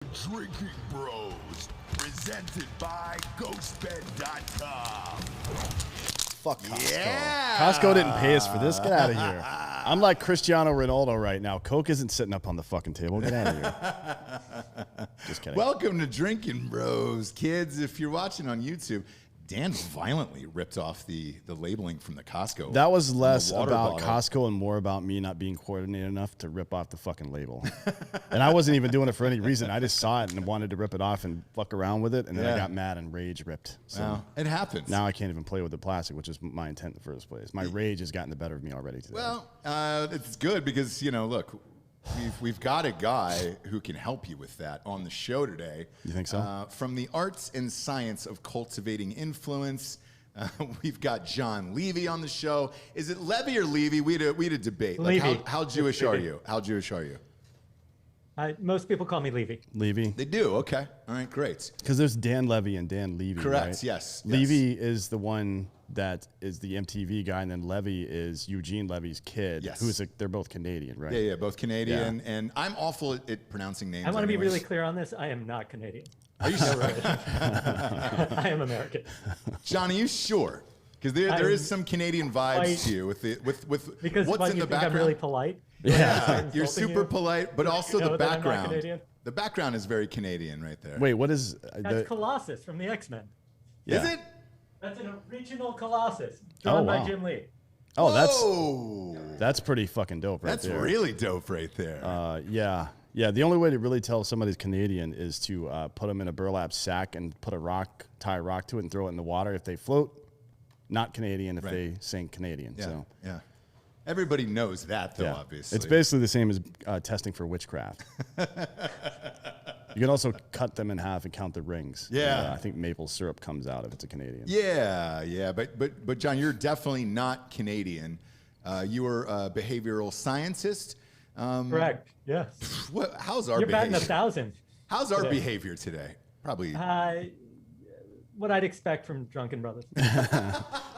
Drinking Bros, presented by GhostBed.com. Fuck Costco. Yeah. Costco didn't pay us for this. Get out of here. I'm like Cristiano Ronaldo right now. Coke isn't sitting up on the fucking table. Get out of here. Just kidding. Welcome to Drinkin' Bros, kids. If you're watching on YouTube, Dan violently ripped off the labeling from the Costco. That was less water about bottle. Costco and more about me not being coordinated enough to rip off the fucking label. And I wasn't even doing it for any reason. I just saw it and wanted to rip it off and fuck around with it. And then I got mad and rage ripped. So Well, it happens. now I can't even play with the plastic, which is my intent in the first place. My rage has gotten the better of me already today. Well, it's good because, you know, look, we've got a guy who can help you with that on the show today. You think so? From the arts and science of cultivating influence, we've got Jon Levy on the show. Is it Levy or Levy? We had a debate. Like, Levy. how Jewish are you? How Jewish are you? Most people call me Levy. Levy? They do. Okay. All right. Great. Because there's Dan Levy and Dan Levy. Correct. Right? Yes. Levy is the one that is the MTV guy, and then Levy is Eugene Levy's kid. Yes. They're both Canadian, right? Yeah. Both Canadian, and I'm awful at pronouncing names. I want to be anyways. really clear on this. I am not Canadian. Are you sure? I am American. John, are you sure? Because there is some Canadian vibes to you with Because what's what, in you the think background. I'm really polite? Yeah, you're Insulting super you? polite, but also know the that I'm not background. Canadian? The background is very Canadian right there. Wait, what is That's Colossus from the X-Men. Is it? That's an original Colossus drawn by wow. Jim Lee. Oh, Whoa! that's pretty fucking dope right That's there. really dope right there. Yeah. The only way to really tell somebody's Canadian is to put them in a burlap sack and put tie a rock to it and throw it in the water. If they float, not Canadian. If they sink, Canadian. yeah, So yeah. Everybody knows that, though. yeah. Obviously, It's basically the same as testing for witchcraft. You can also cut them in half and count the rings. Yeah. And, I think maple syrup comes out if it's a Canadian. Yeah. But John, you're definitely not Canadian. You are a behavioral scientist. Correct. Yes. How's our You're batting behavior? 1,000. How's our today. behavior today? Probably. What I'd expect from Drunken Brothers.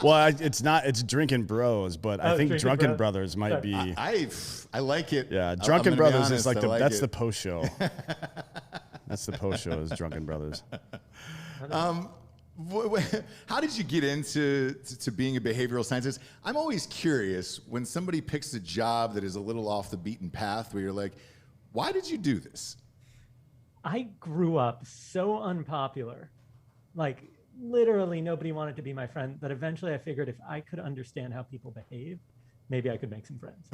Well, it's Drinkin' Bros, but I think Drinkin' Drunken Bros. Brothers might be. I like it. Yeah, I'm Drunken gonna be Brothers honest, is like I like that's it. the post show. That's the post show is Drunken Brothers. How did you get into being a behavioral scientist? I'm always curious when somebody picks a job that is a little off the beaten path where you're like, why did you do this? I grew up so unpopular, like literally nobody wanted to be my friend, that eventually I figured if I could understand how people behave, maybe I could make some friends.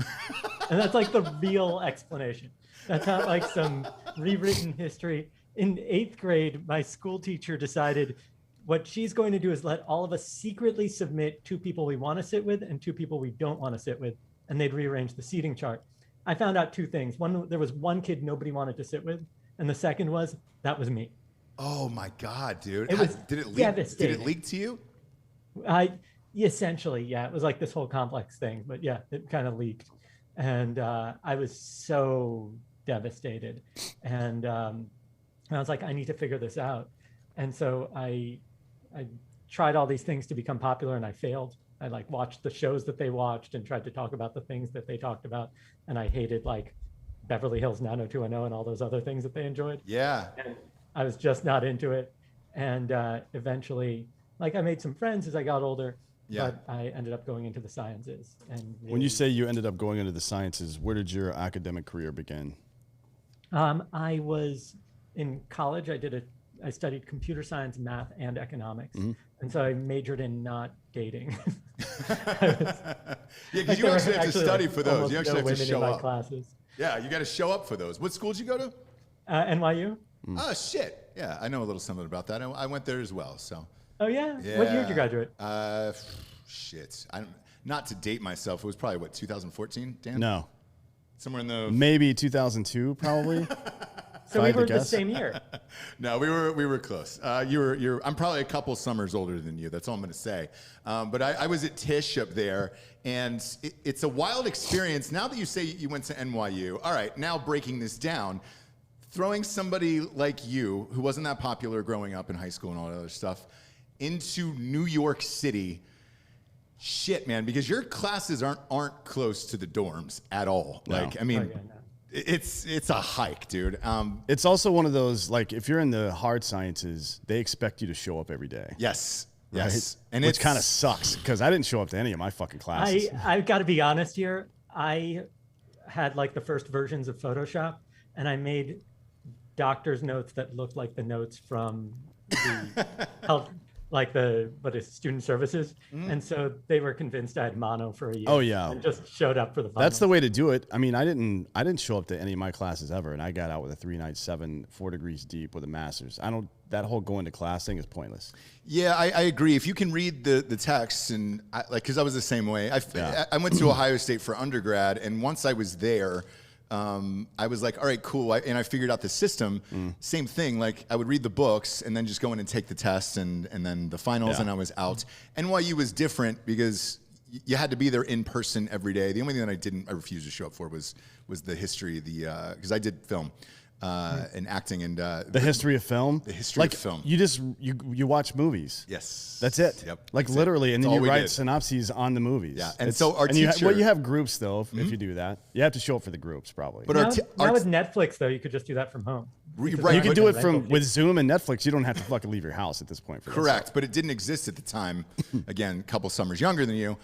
And that's like the real explanation. That's not like some rewritten history. In 8th grade, my school teacher decided what she's going to do is let all of us secretly submit 2 people we want to sit with and 2 people we don't want to sit with, and they'd rearrange the seating chart. I found out 2 things. One, there was one kid nobody wanted to sit with, and the second was, that was me. Oh my God, dude! It was did it leak? devastating. Did it leak to you? Essentially, yeah, it was like this whole complex thing, but yeah, it kind of leaked, and I was so devastated, and I was like, I need to figure this out, and so I tried all these things to become popular, and I failed. I like watched the shows that they watched and tried to talk about the things that they talked about, and I hated like Beverly Hills 90210 and all those other things that they enjoyed. Yeah. And I was just not into it. And eventually, like I made some friends as I got older, but I ended up going into the sciences. And When you say you ended up going into the sciences, where did your academic career begin? I was in college. I studied computer science, math, and economics. Mm-hmm. And so I majored in not dating. Yeah, because you actually have to study for those. You actually have to show up. Classes. Yeah, you got to show up for those. What school did you go to? NYU. Oh shit! Yeah, I know a little something about that. I went there as well. So. Oh yeah. What year did you graduate? Shit. Not to date myself. It was probably what 2014, Dan? No, Somewhere in the. maybe 2002, probably. So we were the same year. No, we were close. You're. I'm probably a couple summers older than you. That's all I'm going to say. But I was at Tisch up there, and it's a wild experience. Now that you say you went to NYU, all right. Now breaking this down, throwing somebody like you, who wasn't that popular growing up in high school and all that other stuff, into New York City. Shit, man, because your classes aren't close to the dorms at all. Like, I mean. Oh, yeah, no. It's a hike, dude. It's also one of those, like, if you're in the hard sciences, they expect you to show up every day. Yes. Right? Yes. And which kind of sucks because I didn't show up to any of my fucking classes. I've got to be honest here. I had like the first versions of Photoshop, and I made doctor's notes that looked like the notes from the health, like student services. And so they were convinced I had mono for a year. Oh, yeah. And just showed up for the finals. That's the way to do it. I mean, I didn't show up to any of my classes ever, and I got out with a 3.97, 4 degrees deep with a master's. That whole going to class thing is pointless. Yeah, I agree. If you can read the text, and because I was the same way. I went to Ohio State for undergrad, and once I was there, I was like, all right, cool. And I figured out the system. Same thing. Like, I would read the books and then just go in and take the tests and then the finals, and I was out. NYU was different because you had to be there in person every day. The only thing that I refused to show up for was the history, because I did film. And acting and the history of film. The history of film. You watch movies. Yes, that's it. Yep, like that's literally, it. and then you write synopses on the movies. Yeah, and so our teacher. You have groups though. If you do that, you have to show up for the groups probably. But now with Netflix though, you could just do that from home. Right, you can do it with Zoom and Netflix. You don't have to fucking leave your house at this point. Correct, but it didn't exist at the time. Again, a couple summers younger than you.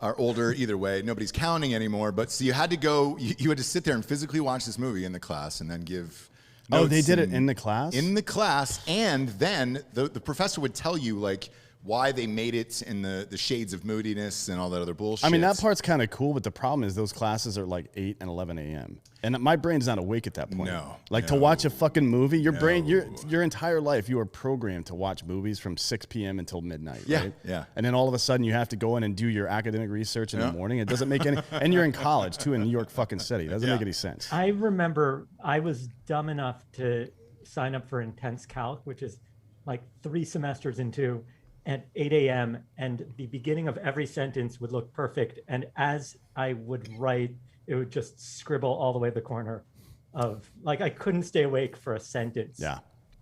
Are older, either way. Nobody's counting anymore. But so you had to go. You had to sit there and physically watch this movie in the class, and then give. Oh, they did it in the class? In the class, and then the professor would tell you, like, why they made it in the shades of moodiness and all that other bullshit. I mean, that part's kind of cool, but the problem is those classes are like 8 and 11 a.m. And my brain's not awake at that point. To watch a fucking movie, your brain, your entire life, you are programmed to watch movies from 6 p.m. until midnight, right? Yeah. And then all of a sudden you have to go in and do your academic research in the morning. It doesn't make any, and you're in college too in New York fucking City. It doesn't make any sense. I remember I was dumb enough to sign up for intense calc, which is like 3 semesters into at 8 a.m. and the beginning of every sentence would look perfect. And as I would write, it would just scribble all the way to the corner of, like, I couldn't stay awake for a sentence. Yeah,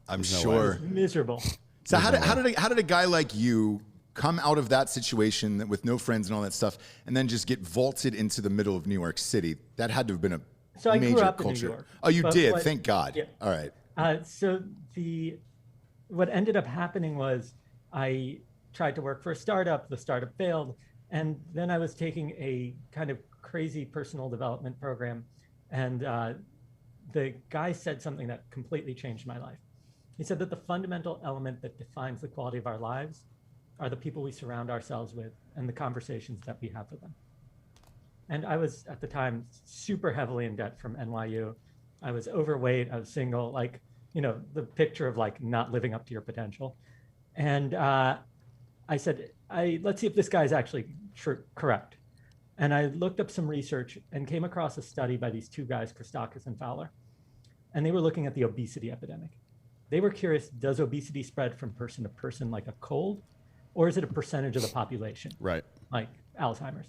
I'm sure. It was miserable. So how did a guy like you come out of that situation with no friends and all that stuff, and then just get vaulted into the middle of New York City? That had to have been a major grew up culture. in New York. Oh, you did? Thank God. Yeah. All right. So what ended up happening was I tried to work for a startup. The startup failed. And then I was taking a kind of crazy personal development program. And the guy said something that completely changed my life. He said that the fundamental element that defines the quality of our lives are the people we surround ourselves with and the conversations that we have with them. And I was, at the time, super heavily in debt from NYU. I was overweight. I was single, like, the picture of, like, not living up to your potential. And I said, let's see if this guy's actually correct. And I looked up some research and came across a study by these 2 guys, Christakis and Fowler. And they were looking at the obesity epidemic. They were curious, does obesity spread from person to person like a cold? Or is it a percentage of the population? Right. Like Alzheimer's.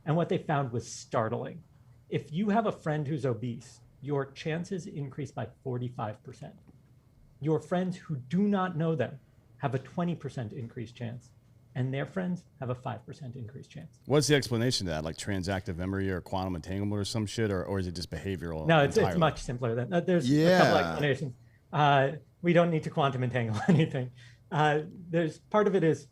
And what they found was startling. If you have a friend who's obese, your chances increase by 45%. Your friends who do not know them have a 20% increased chance, and their friends have a 5% increased chance. What's the explanation to that? Like transactive memory or quantum entanglement or some shit, or is it just behavioral? No, it's much simpler than that. There's a couple explanations. We don't need to quantum entangle anything. There's part of it is,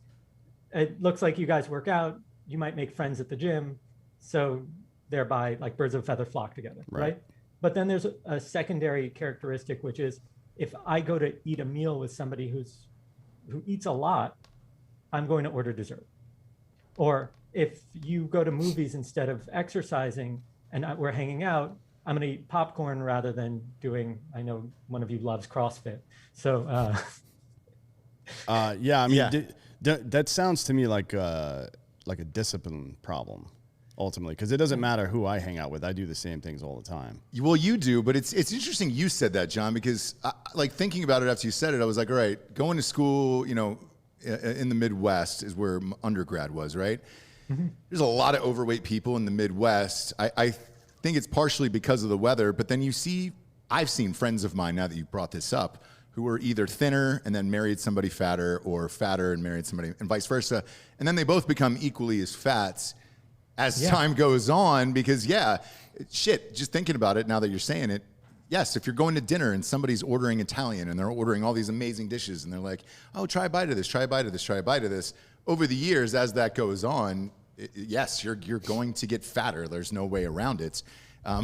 it looks like you guys work out, you might make friends at the gym, so thereby, like, birds of a feather flock together, right? But then there's a secondary characteristic, which is, if I go to eat a meal with somebody who eats a lot, I'm going to order dessert. Or if you go to movies instead of exercising and we're hanging out, I'm going to eat popcorn rather than doing, I know one of you loves CrossFit. So, yeah, I mean, that sounds to me like a discipline problem. Ultimately, because it doesn't matter who I hang out with, I do the same things all the time. Well, you do, but it's interesting you said that, John, because like thinking about it after you said it, I was like, all right, going to school, in the Midwest is where undergrad was, right? Mm-hmm. There's a lot of overweight people in the Midwest. I think it's partially because of the weather, but then I've seen friends of mine, now that you brought this up, who were either thinner and then married somebody fatter, or fatter and married somebody, and vice versa, and then they both become equally as fat. as time goes on, because shit, just thinking about it now that you're saying it, yes, if you're going to dinner and somebody's ordering Italian and they're ordering all these amazing dishes and they're like, oh, try a bite of this, try a bite of this, try a bite of this. Over the years, as that goes on, yes, you're going to get fatter. There's no way around it.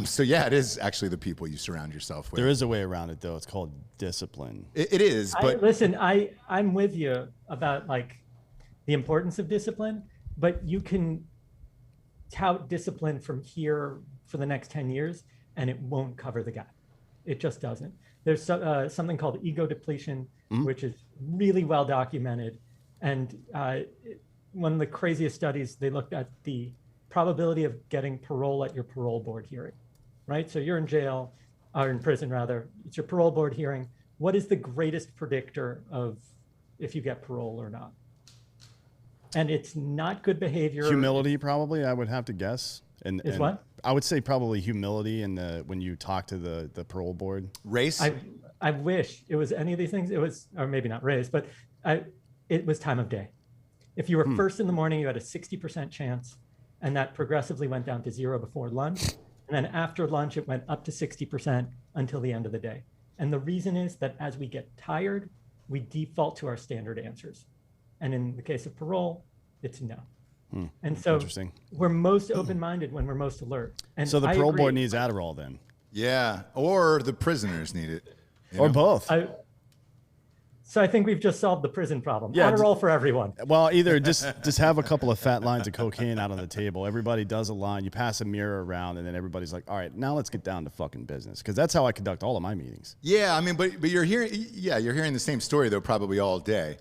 So yeah, it is actually the people you surround yourself with. There is a way around it, though. It's called discipline. It is, but listen, I'm with you about like the importance of discipline, but you can tout discipline from here for the next 10 years and it won't cover the gap. It just doesn't. There's something called ego depletion, which is really well documented. And one of the craziest studies, they looked at the probability of getting parole at your parole board hearing, right? So you're in jail, or in prison rather, it's your parole board hearing. What is the greatest predictor of if you get parole or not? And it's not good behavior. Humility, probably, I would have to guess. And what? I would say probably humility when you talk to the parole board. Race? I wish it was any of these things. It was, or maybe not race, but it was time of day. If you were first in the morning, you had a 60% chance, and that progressively went down to 0 before lunch. And then after lunch, it went up to 60% until the end of the day. And the reason is that as we get tired, we default to our standard answers. And in the case of parole, it's no. And so we're most open-minded when we're most alert. And so the parole board needs Adderall then? Yeah, or the prisoners need it. Or both. So I think we've just solved the prison problem. Yeah, Adderall for everyone. Well, either just have a couple of fat lines of cocaine out on the table. Everybody does a line. You pass a mirror around, and then everybody's like, all right, now let's get down to fucking business. Because that's how I conduct all of my meetings. Yeah, I mean, but you're hearing the same story, though, probably all day.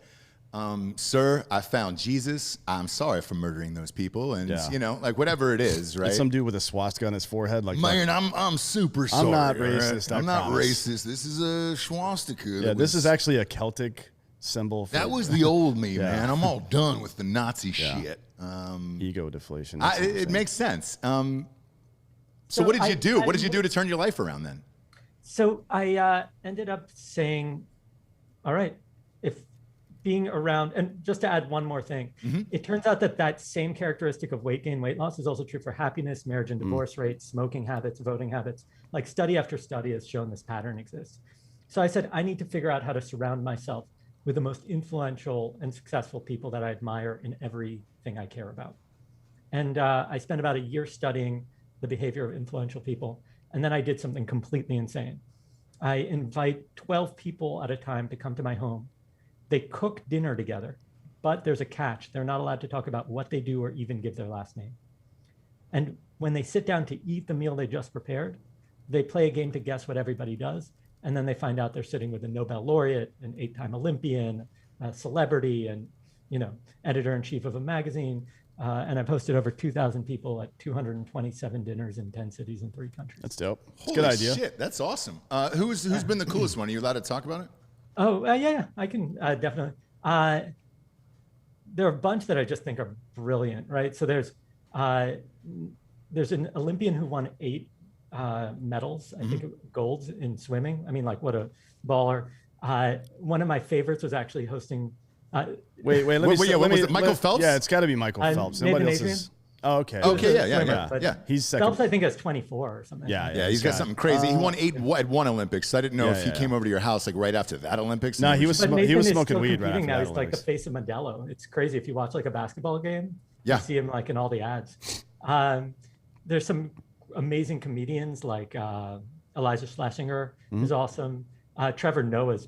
Sir, I found Jesus. I'm sorry for murdering those people. And, like whatever it is, right? Some dude with a swastika on his forehead. Like, man, I'm super sorry. I'm not racist. I'm not racist. This is a swastika. Yeah, this is actually a Celtic symbol. That was the old me, man. I'm all done with the Nazi shit. Ego deflation. It makes sense. So what did you do? What did you do to turn your life around then? So I ended up saying, all right, if being around, and just to add one more thing, it turns out that same characteristic of weight gain, weight loss is also true for happiness, marriage and divorce rates, smoking habits, voting habits. Like study after study has shown this pattern exists. So I said, I need to figure out how to surround myself with the most influential and successful people that I admire in everything I care about. And I spent about a year studying the behavior of influential people. And then I did something completely insane. I invite 12 people at a time to come to my home. They cook dinner together, but there's a catch. They're not allowed to talk about what they do or even give their last name. And when they sit down to eat the meal they just prepared, they play a game to guess what everybody does. And then they find out they're sitting with a Nobel laureate, an 8-time Olympian, a celebrity, and editor-in-chief of a magazine. And I've hosted over 2,000 people at 227 dinners in 10 cities in 3 countries. That's dope. It's a good idea. Shit, that's awesome. Who's been the coolest one? Are you allowed to talk about it? Oh, yeah, I can definitely. There are a bunch that I just think are brilliant, right? So there's an Olympian who won 8 medals, I think golds in swimming. I mean, like what a baller. One of my favorites was actually hosting. Wait, let me. Was it Michael Phelps? Yeah, it's got to be Michael Phelps. Nobody else is. Oh, okay. Okay, yeah. He's second. Phelps, I think, has 24 or something. Yeah, he's got something crazy. He won 8 at one Olympics. So I didn't know if he came over to your house like right after that Olympics. No, he was smoking weed right after now. that He's like the face of Modelo. It's crazy if you watch like a basketball game. Yeah. You see him like in all the ads. There's some amazing comedians like Eliza Schlesinger is awesome. Trevor Noah's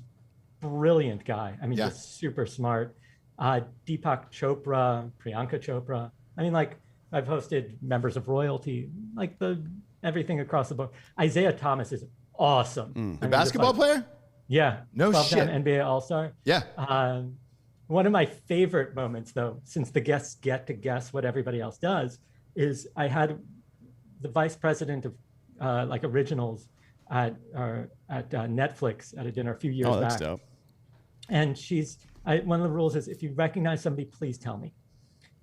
brilliant guy. I mean, just super smart. Deepak Chopra, Priyanka Chopra. I mean, like I've hosted members of royalty, like everything across the board. Isaiah Thomas is awesome. The basketball player? Yeah. No shit. NBA All-Star. Yeah. One of my favorite moments, though, since the guests get to guess what everybody else does, is I had the vice president of like originals at Netflix at a dinner a few years back. Oh, that's dope. And one of the rules is if you recognize somebody, please tell me.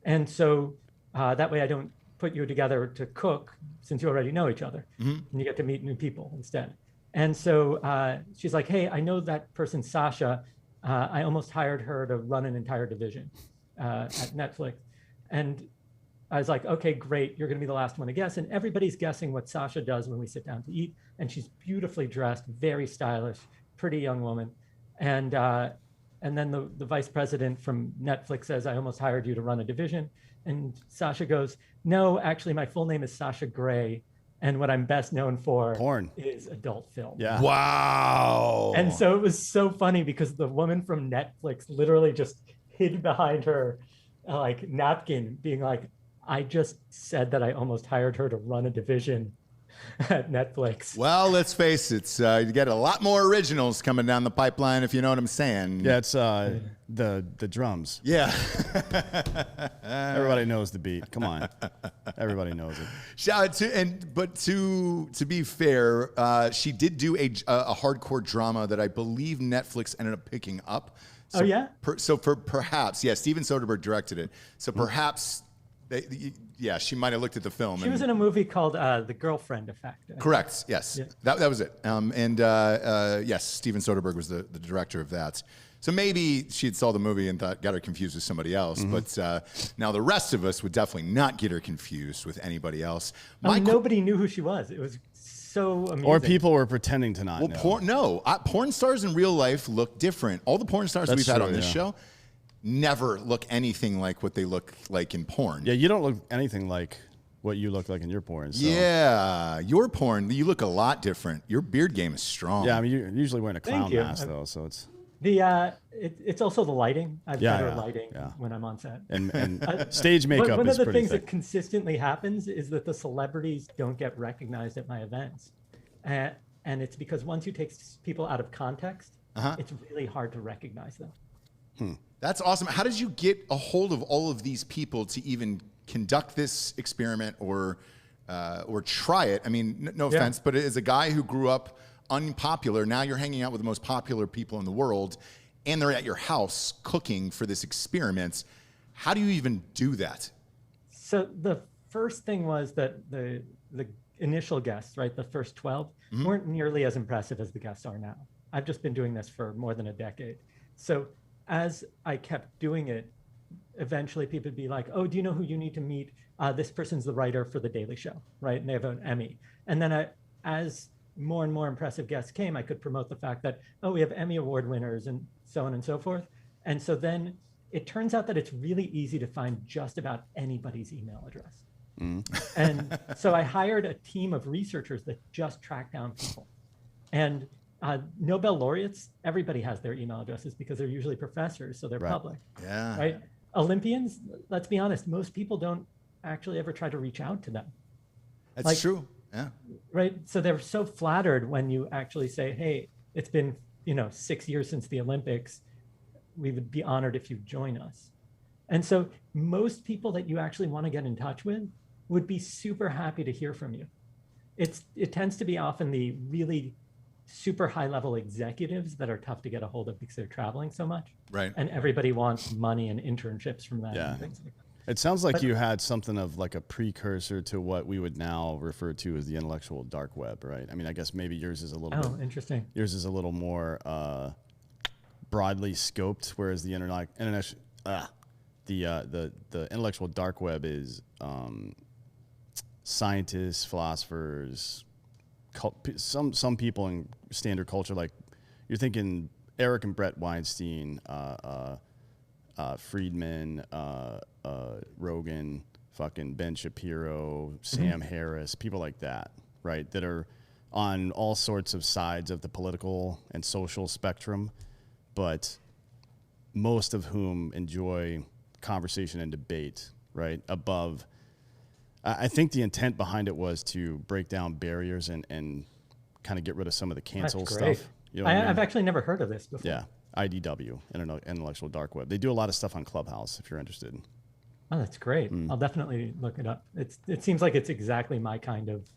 And so that way I don't put you together to cook since you already know each other and you get to meet new people instead. And so she's like, hey, I know that person, Sasha. I almost hired her to run an entire division at Netflix. And I was like, okay, great. You're going to be the last one to guess. And everybody's guessing what Sasha does when we sit down to eat. And she's beautifully dressed, very stylish, pretty young woman. And then the vice president from Netflix says, I almost hired you to run a division. And Sasha goes, no, actually, my full name is Sasha Grey. And what I'm best known for porn is adult film. Yeah. Wow. And so it was so funny because the woman from Netflix literally just hid behind her like napkin being like, I just said that I almost hired her to run a division at Netflix. Well, let's face it, you get a lot more originals coming down the pipeline, if you know what I'm saying. Yeah, it's the drums. Yeah. Everybody knows the beat. Come on. Everybody knows it. Shout out to be fair, she did do a hardcore drama that I believe Netflix ended up picking up. So oh, yeah? Perhaps, yeah, Steven Soderbergh directed it. So perhaps... she might have looked at the film. She was in a movie called The Girlfriend Effect. Correct. Yes, yeah. that was it. Yes, Steven Soderbergh was the director of that. So maybe she had saw the movie and got her confused with somebody else. But now the rest of us would definitely not get her confused with anybody else. Nobody knew who she was. It was so amazing. Or people were pretending to not know. Porn stars in real life look different. All the porn stars we've had on this show never look anything like what they look like in porn. Yeah, you don't look anything like what you look like in your porn. So. Yeah, your porn, you look a lot different. Your beard game is strong. Yeah, I mean, you're usually wearing a clown mask, though, so it's... It's also the lighting. I've better lighting when I'm on set. And stage makeup is pretty One of the things thick. that consistently happens is that the celebrities don't get recognized at my events. And it's because once you take people out of context, it's really hard to recognize them. That's awesome. How did you get a hold of all of these people to even conduct this experiment or try it? I mean, no offense, but as a guy who grew up unpopular, now you're hanging out with the most popular people in the world, and they're at your house cooking for this experiment. How do you even do that? So the first thing was that the initial guests, right, the first 12, weren't nearly as impressive as the guests are now. I've just been doing this for more than a decade. So as I kept doing it, eventually people would be like, oh, do you know who you need to meet? This person's the writer for The Daily Show, right? And they have an Emmy. And then as more and more impressive guests came, I could promote the fact that, oh, we have Emmy Award winners and so on and so forth. And so then it turns out that it's really easy to find just about anybody's email address. And so I hired a team of researchers that just track down people. And Nobel laureates, everybody has their email addresses because they're usually professors, so they're public. Yeah. Right? Olympians, let's be honest, most people don't actually ever try to reach out to them. That's true. Yeah. Right? So they're so flattered when you actually say, hey, it's been 6 years since the Olympics. We would be honored if you join us. And so most people that you actually want to get in touch with would be super happy to hear from you. It tends to be often the really super high level executives that are tough to get a hold of because they're traveling so much. Right. And everybody wants money and internships from that and things like that. It sounds like you had something of like a precursor to what we would now refer to as the intellectual dark web, right? I mean, I guess maybe yours is a little bit interesting. Yours is a little more broadly scoped, whereas the the intellectual dark web is scientists, philosophers, some people in standard culture, like you're thinking Eric and Brett Weinstein, Friedman, Rogan, fucking Ben Shapiro, Sam Harris, people like that, right? That are on all sorts of sides of the political and social spectrum, but most of whom enjoy conversation and debate, right? Above. I think the intent behind it was to break down barriers and kind of get rid of some of the cancel stuff. You know I've actually never heard of this before. Yeah. IDW, Intellectual Dark Web. They do a lot of stuff on Clubhouse if you're interested. Oh, that's great. I'll definitely look it up. It seems like it's exactly my kind of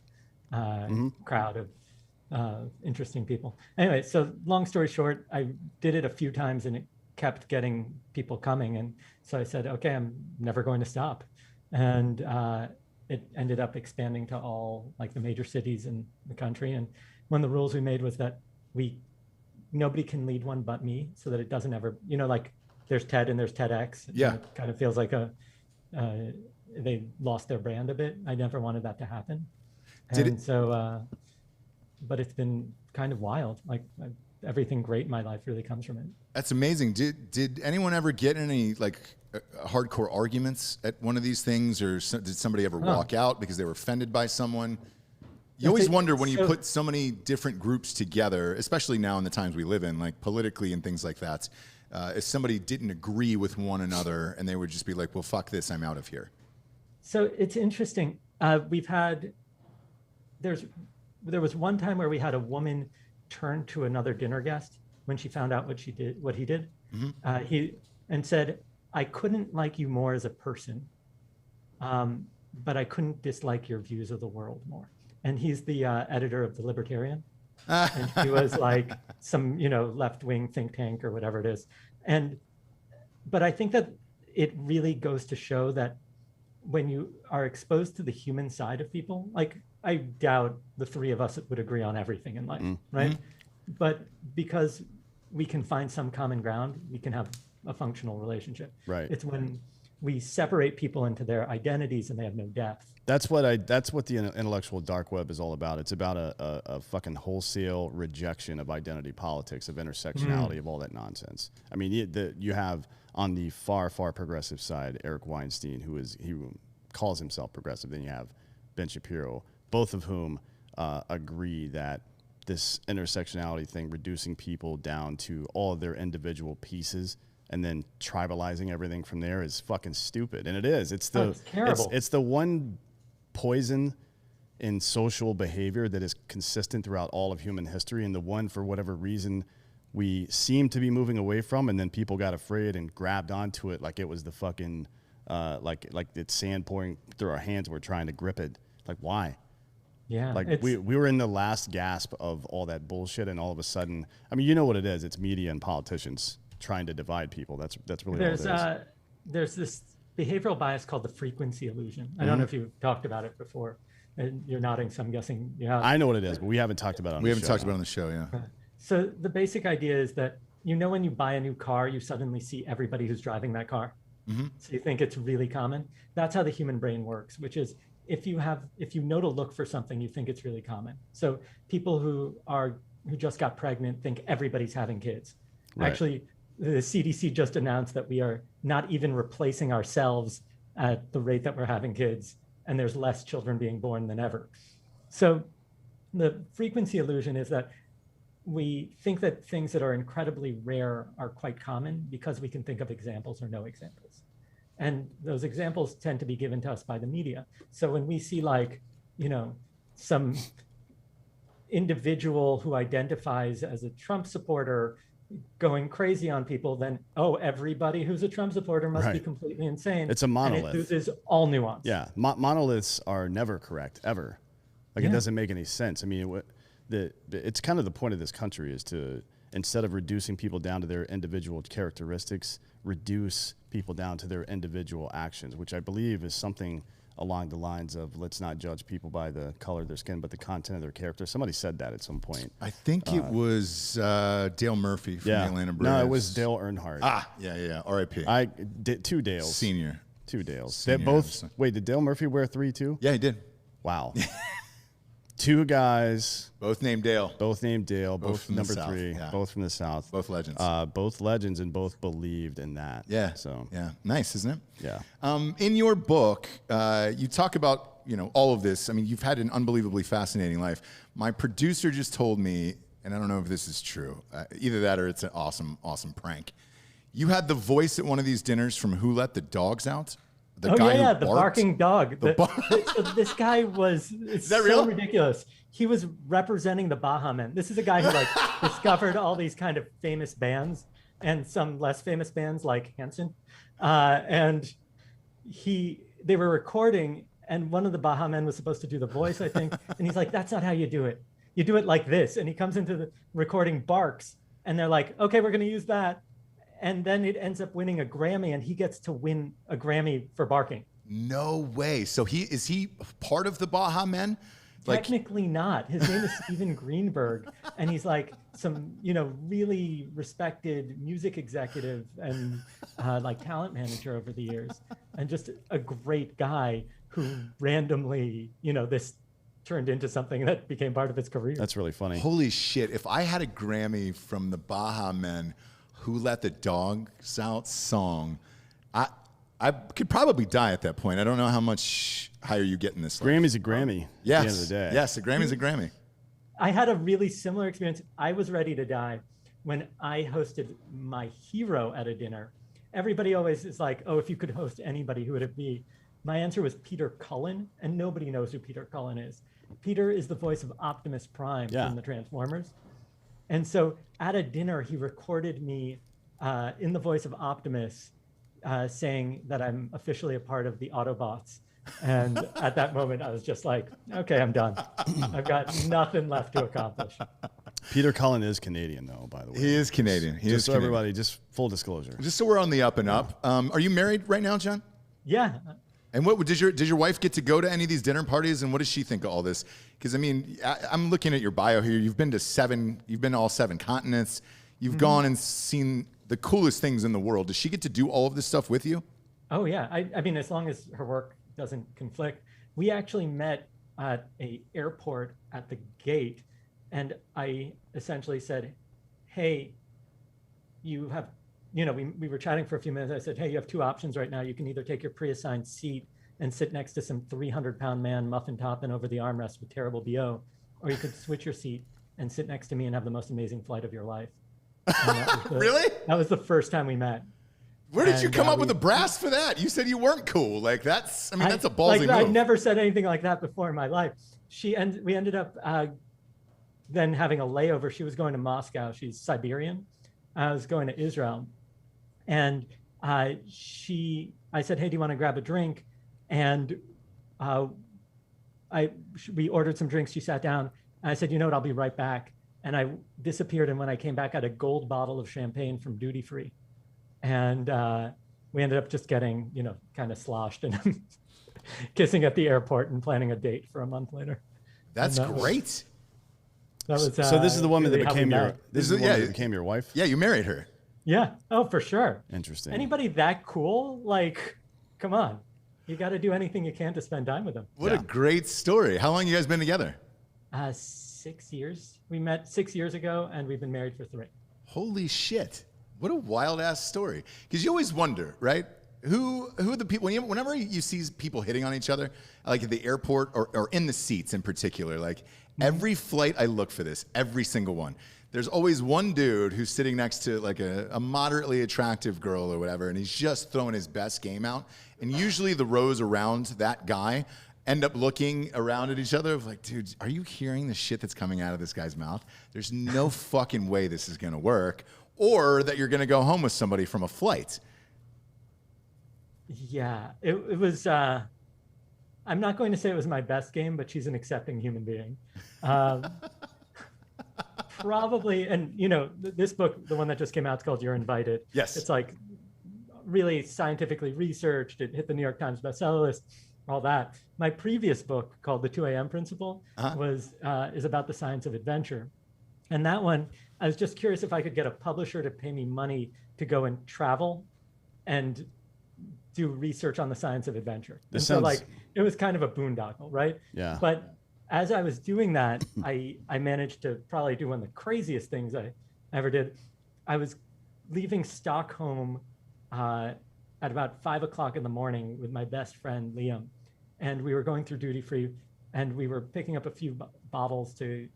crowd of interesting people. Anyway, so long story short, I did it a few times and it kept getting people coming. And so I said, okay, I'm never going to stop. And it ended up expanding to all like the major cities in the country. And one of the rules we made was that nobody can lead one but me, so that it doesn't ever, like there's TED and there's TEDx. Yeah. It kind of feels like they lost their brand a bit. I never wanted that to happen. But it's been kind of wild. Like everything great in my life really comes from it. That's amazing. Did anyone ever get any like hardcore arguments at one of these things, or did somebody ever walk out because they were offended by someone? You always wonder when you put so many different groups together, especially now in the times we live in, like politically and things like that, if somebody didn't agree with one another and they would just be like, well, fuck this, I'm out of here. So it's interesting. There was one time where we had a woman turn to another dinner guest when she found out what he did. Mm-hmm. And said, I couldn't like you more as a person, but I couldn't dislike your views of the world more. And he's the editor of The Libertarian. And he was like some, left-wing think tank or whatever it is. But I think that it really goes to show that when you are exposed to the human side of people, like I doubt the three of us would agree on everything in life, right? But because we can find some common ground, we can have a functional relationship. Right. It's when we separate people into their identities and they have no depth. That's what the intellectual dark web is all about. It's about a fucking wholesale rejection of identity politics, of intersectionality, of all that nonsense. I mean, you have on the far progressive side Eric Weinstein, who calls himself progressive. Then you have Ben Shapiro, both of whom agree that this intersectionality thing, reducing people down to all of their individual pieces and then tribalizing everything from there, is fucking stupid. And it is. It's terrible. It's the one poison in social behavior that is consistent throughout all of human history, and the one, for whatever reason, we seem to be moving away from, and then people got afraid and grabbed onto it like it was the fucking like it's sand pouring through our hands. We're trying to grip it. Like, why? Yeah, like we were in the last gasp of all that bullshit, and all of a sudden, I mean, you know what it is? It's media and politicians trying to divide people. That's really all it is. There's this behavioral bias called the frequency illusion. I don't know if you've talked about it before. And you're nodding, so I'm guessing you have. I know what it is, but we haven't talked about it on the show. We haven't talked about it on the show, yeah. So the basic idea is that, when you buy a new car, you suddenly see everybody who's driving that car. Mm-hmm. So you think it's really common. That's how the human brain works, which is if you know to look for something, you think it's really common. So people who just got pregnant think everybody's having kids. Right. Actually, the CDC just announced that we are not even replacing ourselves at the rate that we're having kids, and there's less children being born than ever. So the frequency illusion is that we think that things that are incredibly rare are quite common because we can think of examples or no examples. And those examples tend to be given to us by the media. So when we see some individual who identifies as a Trump supporter going crazy on people, then, everybody who's a Trump supporter must be completely insane. It's a monolith. And it loses all nuance. Yeah, monoliths are never correct, ever. It doesn't make any sense. I mean, it's kind of the point of this country is to, instead of reducing people down to their individual characteristics, reduce people down to their individual actions, which I believe is something along the lines of, let's not judge people by the color of their skin, but the content of their character. Somebody said that at some point. I think it was Dale Murphy from the Atlanta Braves. No, it was Dale Earnhardt. Yeah. R.I.P. I did two Dales. Senior. Two Dales. Senior, they both. Wait, did Dale Murphy wear 3 too? Yeah, he did. Wow. Two guys. Both named Dale. Both number 3. Yeah. Both from the South. Both legends. Both legends, and both believed in that. Yeah. So yeah, nice, isn't it? Yeah. In your book, you talk about all of this. I mean, you've had an unbelievably fascinating life. My producer just told me, and I don't know if this is true, either that or it's an awesome prank. You had the voice at one of these dinners from Who Let the Dogs Out? The guy who the barking dog. So this guy was, is that real? Ridiculous. He was representing the Baha Men. This is a guy who discovered all these kind of famous bands and some less famous bands like Hanson. And they were recording, and one of the Baha Men was supposed to do the voice, I think. And he's like, that's not how you do it. You do it like this. And he comes into the recording, barks, and they're like, okay, we're going to use that. And then it ends up winning a Grammy, and he gets to win a Grammy for barking. No way. So is he part of the Baha Men? Technically not. His name is Steven Greenberg, and he's some, really respected music executive and like talent manager over the years, and just a great guy who randomly, this turned into something that became part of his career. That's really funny. Holy shit. If I had a Grammy from the Baja Men, Who Let the Dogs Out song, I could probably die at that point. I don't know how much higher you get in this life. Grammy's a Grammy. Yes. At the end of the day. Yes, a Grammy's a Grammy. I had a really similar experience. I was ready to die when I hosted my hero at a dinner. Everybody always is like, oh, if you could host anybody, who would it be? My answer was Peter Cullen, and nobody knows who Peter Cullen is. Peter is the voice of Optimus Prime from the Transformers. And so at a dinner, he recorded me in the voice of Optimus saying that I'm officially a part of the Autobots. And at that moment, I was just like, okay, I'm done. I've got nothing left to accomplish. Peter Cullen is Canadian, though, by the way. He is Canadian. Just so everybody, just full disclosure. Just so we're on the up and up. Are you married right now, John? Yeah. And what did your wife get to go to any of these dinner parties? And what does she think of all this? Because I mean, I'm looking at your bio here. You've been to all 7 continents. You've gone and seen the coolest things in the world. Does she get to do all of this stuff with you? Oh yeah. I mean, as long as her work doesn't conflict. We actually met at a airport at the gate, and I essentially said, hey, you have, we were chatting for a few minutes. I said, hey, you have 2 options right now. You can either take your pre-assigned seat and sit next to some 300-pound man muffin topping over the armrest with terrible BO, or you could switch your seat and sit next to me and have the most amazing flight of your life. Really? That was the first time we met. Where did you come up with the brass for that? You said you weren't cool. Like that's a ballsy move. I'd never said anything like that before in my life. We ended up then having a layover. She was going to Moscow. She's Siberian. I was going to Israel. And I said, hey, do you want to grab a drink? And we ordered some drinks. She sat down. And I said, you know what, I'll be right back. And I disappeared. And when I came back, I had a gold bottle of champagne from duty free. And we ended up just getting, kind of sloshed and kissing at the airport and planning a date for a month later. That's great. So this is the woman really that became your wife? Yeah, you married her. Yeah. Oh, for sure. Interesting. Anybody that cool? Like, come on. You got to do anything you can to spend time with them. What a great story. How long you guys been together? 6 years. We met 6 years ago, and we've been married for 3. Holy shit. What a wild ass story. Because you always wonder, right? Who are the people, whenever you see people hitting on each other, like at the airport or in the seats in particular, like every flight I look for this, every single one. There's always one dude who's sitting next to like a moderately attractive girl or whatever, and he's just throwing his best game out. And usually the rows around that guy end up looking around at each other of like, dude, are you hearing the shit that's coming out of this guy's mouth? There's no fucking way this is gonna work. Or that you're going to go home with somebody from a flight. Yeah, it was, I'm not going to say it was my best game, but she's an accepting human being. Probably, and this book, the one that just came out, it's called You're Invited. Yes. It's like really scientifically researched. It hit the New York Times bestseller list, all that. My previous book called The 2 a.m. Principle is about the science of adventure. And that one, I was just curious if I could get a publisher to pay me money to go and travel and do research on the science of adventure. So it was kind of a boondoggle, right? Yeah. But as I was doing that, I managed to probably do one of the craziest things I ever did. I was leaving Stockholm at about 5 o'clock in the morning with my best friend, Liam. And we were going through duty free, and we were picking up a few bottles to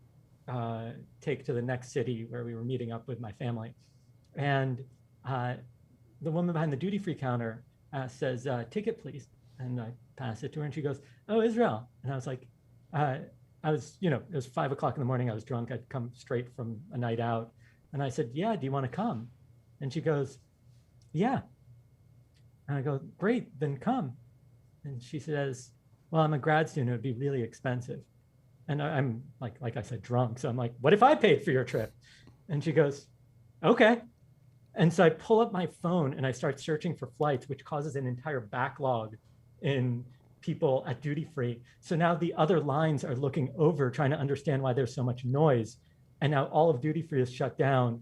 take to the next city where we were meeting up with my family. And the woman behind the duty-free counter says, ticket, please. And I pass it to her, and she goes, oh, Israel. And I was like, it was 5 o'clock in the morning. I was drunk. I'd come straight from a night out. And I said, yeah, do you want to come? And she goes, yeah. And I go, great, then come. And she says, well, I'm a grad student. It would be really expensive. And I'm like I said, drunk. So I'm like, what if I paid for your trip? And she goes, okay. And so I pull up my phone and I start searching for flights, which causes an entire backlog in people at duty free. So now the other lines are looking over, trying to understand why there's so much noise. And now all of duty free is shut down.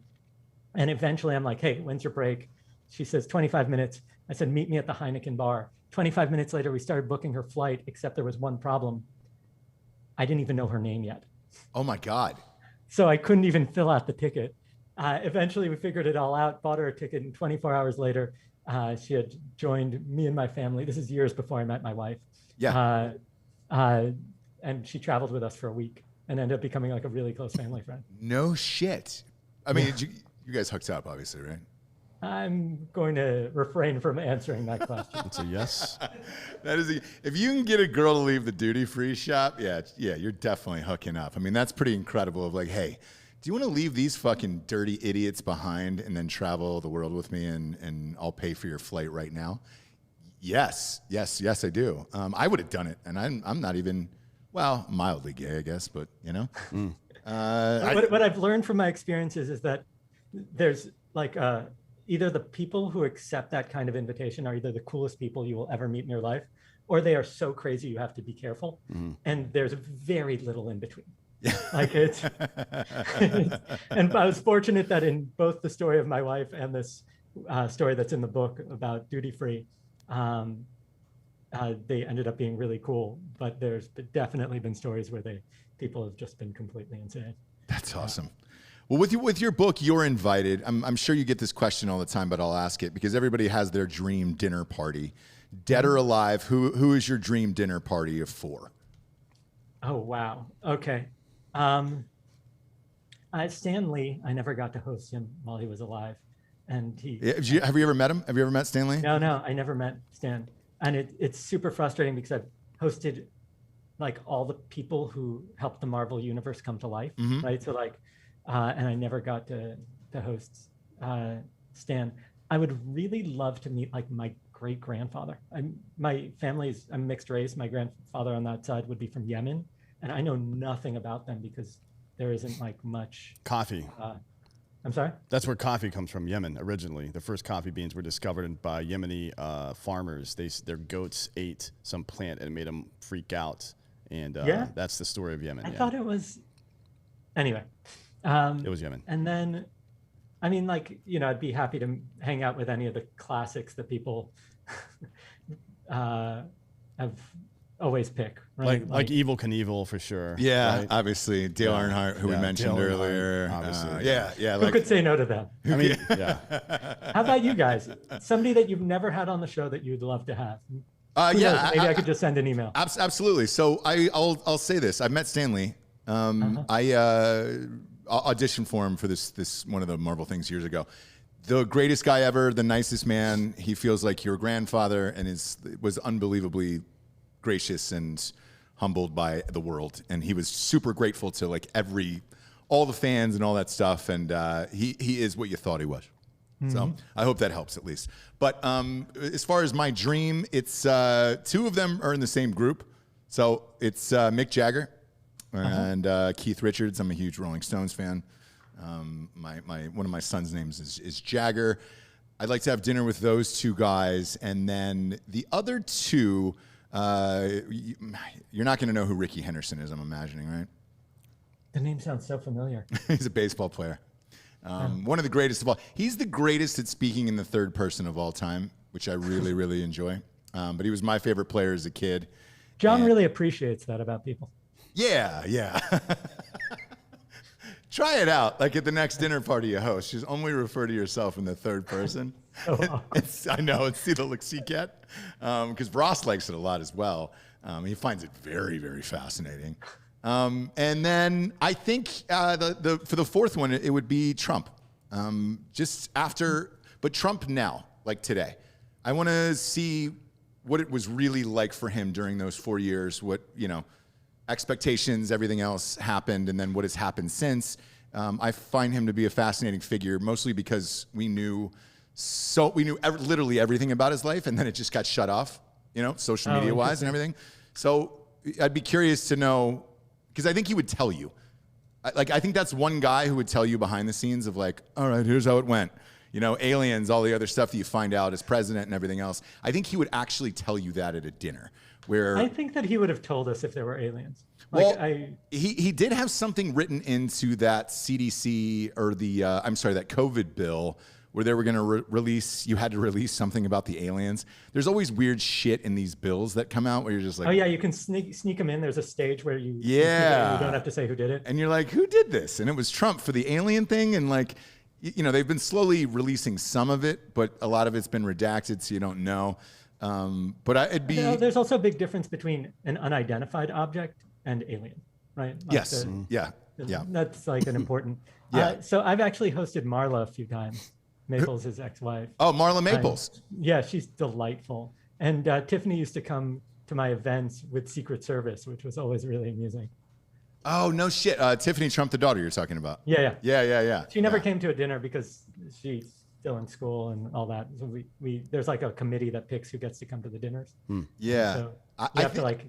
And eventually I'm like, hey, when's your break? She says, 25 minutes. I said, meet me at the Heineken bar. 25 minutes later, we started booking her flight, except there was one problem. I didn't even know her name yet. Oh my God. So I couldn't even fill out the ticket. Eventually we figured it all out, bought her a ticket, and 24 hours later, she had joined me and my family. This is years before I met my wife. Yeah. And she traveled with us for a week and ended up becoming like a really close family friend. No shit. I mean, you guys hooked up, obviously, right? I'm going to refrain from answering that question. It's a yes. That is, if you can get a girl to leave the duty-free shop, yeah, you're definitely hooking up. I mean, that's pretty incredible. Of like, hey, do you want to leave these fucking dirty idiots behind and then travel the world with me, and I'll pay for your flight right now? Yes, I do. I would have done it, and I'm not even, well, mildly gay, I guess, but you know. What I've learned from my experiences is that there's like either the people who accept that kind of invitation are either the coolest people you will ever meet in your life, or they are so crazy you have to be careful. And there's very little in between. Like and I was fortunate that in both the story of my wife and this story that's in the book about duty free, they ended up being really cool. But there's definitely been stories where people have just been completely insane. That's awesome. Well, with your book, You're Invited. I'm sure you get this question all the time, but I'll ask it because everybody has their dream dinner party. Dead or alive, who is your dream dinner party of for? Oh, wow. Okay. Stan Lee, I never got to host him while he was alive. And have you ever met him? Have you ever met Stan Lee? No, I never met Stan. And it's super frustrating because I've hosted like all the people who helped the Marvel universe come to life, right? So like, and I never got to host Stan. I would really love to meet like my great grandfather. My family's I'm mixed race. My grandfather on that side would be from Yemen, and I know nothing about them because there isn't like much coffee. I'm sorry? That's where coffee comes from, Yemen, originally. The first coffee beans were discovered by Yemeni farmers. Their goats ate some plant and it made them freak out. And that's the story of Yemen. I thought it was... Anyway. It was Yemen. And then, I mean, like, you know, I'd be happy to hang out with any of the classics that people have always pick, right? Like Evel Knievel for sure. Yeah, right? obviously. Dale Earnhardt, who we mentioned Dale earlier. Obviously. Yeah. Who could say no to them? I mean, yeah. How about you guys? Somebody that you've never had on the show that you'd love to have? Maybe I could just send an email. Absolutely. So I'll say this. I've met Stan Lee. I auditioned for him for this one of the Marvel things years ago. The greatest guy ever, the nicest man. He feels like your grandfather and was unbelievably gracious and humbled by the world. And he was super grateful to like all the fans and all that stuff. And he is what you thought he was. So I hope that helps at least. But as far as my dream, it's two of them are in the same group. So it's Mick Jagger and Keith Richards. I'm a huge Rolling Stones fan. One of my son's names is Jagger. I'd like to have dinner with those two guys. And then the other two, you're not going to know who Ricky Henderson is, I'm imagining, right? The name sounds so familiar. He's a baseball player. One of the greatest of all. He's the greatest at speaking in the third person of all time, which I really, really enjoy. But he was my favorite player as a kid. John really appreciates that about people. Yeah. Try it out, like at the next dinner party you host. Just only refer to yourself in the third person. I know, see the looks you get. Because Ross likes it a lot as well. He finds it very, very fascinating. And then I think for the fourth one, it would be Trump. Just after, but Trump now, like today. I want to see what it was really like for him during those 4 years, what, expectations, everything else happened, and then what has happened since. I find him to be a fascinating figure, mostly because we knew literally everything about his life, and then it just got shut off, social media wise and everything. So I'd be curious to know, because I think he would tell you. I think that's one guy who would tell you behind the scenes of like, all right, here's how it went. Aliens, all the other stuff that you find out as president and everything else. I think he would actually tell you that at a dinner, where I think that he would have told us if there were aliens. Well, he did have something written into that CDC or that COVID bill where they were going to release, you had to release something about the aliens. There's always weird shit in these bills that come out where you're just like, oh yeah, you can sneak them in. There's a stage where you you don't have to say who did it. And you're like, who did this? And it was Trump for the alien thing. And like, they've been slowly releasing some of it, but a lot of it's been redacted, so you don't know. It'd be. There's also a big difference between an unidentified object and alien, right? Like yes. Yeah. That's like an important. Yeah. So I've actually hosted Marla a few times. Maples, his ex-wife. Oh, Marla Maples. Yeah, she's delightful. And Tiffany used to come to my events with Secret Service, which was always really amusing. Oh, no shit. Tiffany Trump, the daughter you're talking about. Yeah. Yeah. She never came to a dinner because she's still in school and all that. So there's like a committee that picks who gets to come to the dinners. Yeah. So you have to like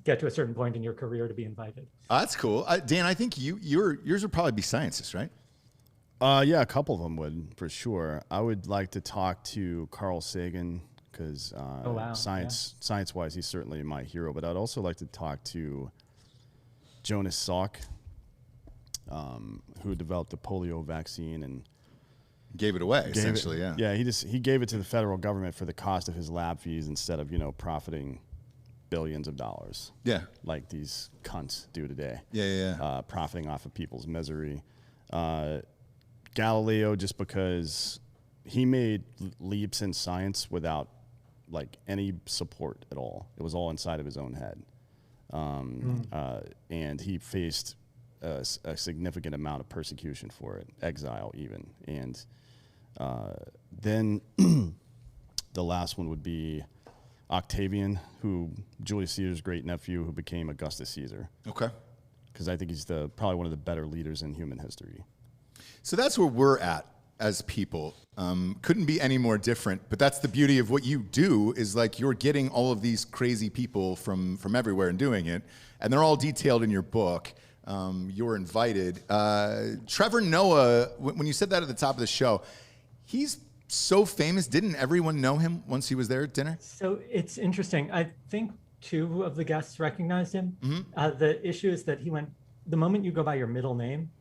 get to a certain point in your career to be invited. That's cool. Dan, I think yours would probably be scientists, right? Yeah, a couple of them would, for sure. I would like to talk to Carl Sagan because science-wise, he's certainly my hero. But I'd also like to talk to Jonas Salk, who developed the polio vaccine and gave it away, essentially. Yeah, he gave it to the federal government for the cost of his lab fees instead of profiting billions of dollars. Yeah, like these cunts do today. Yeah. Profiting off of people's misery. Galileo, just because he made leaps in science without like any support at all. It was all inside of his own head. And he faced a significant amount of persecution for it, exile even. And then the last one would be Octavian, Julius Caesar's great nephew, who became Augustus Caesar. Okay. Because I think he's probably one of the better leaders in human history. So that's where we're at as people. Couldn't be any more different, but that's the beauty of what you do is like you're getting all of these crazy people from everywhere and doing it, and they're all detailed in your book. You're invited. Trevor Noah, when you said that at the top of the show, he's so famous. Didn't everyone know him once he was there at dinner? So it's interesting. I think 2 of the guests recognized him. Mm-hmm. The issue is that the moment you go by your middle name,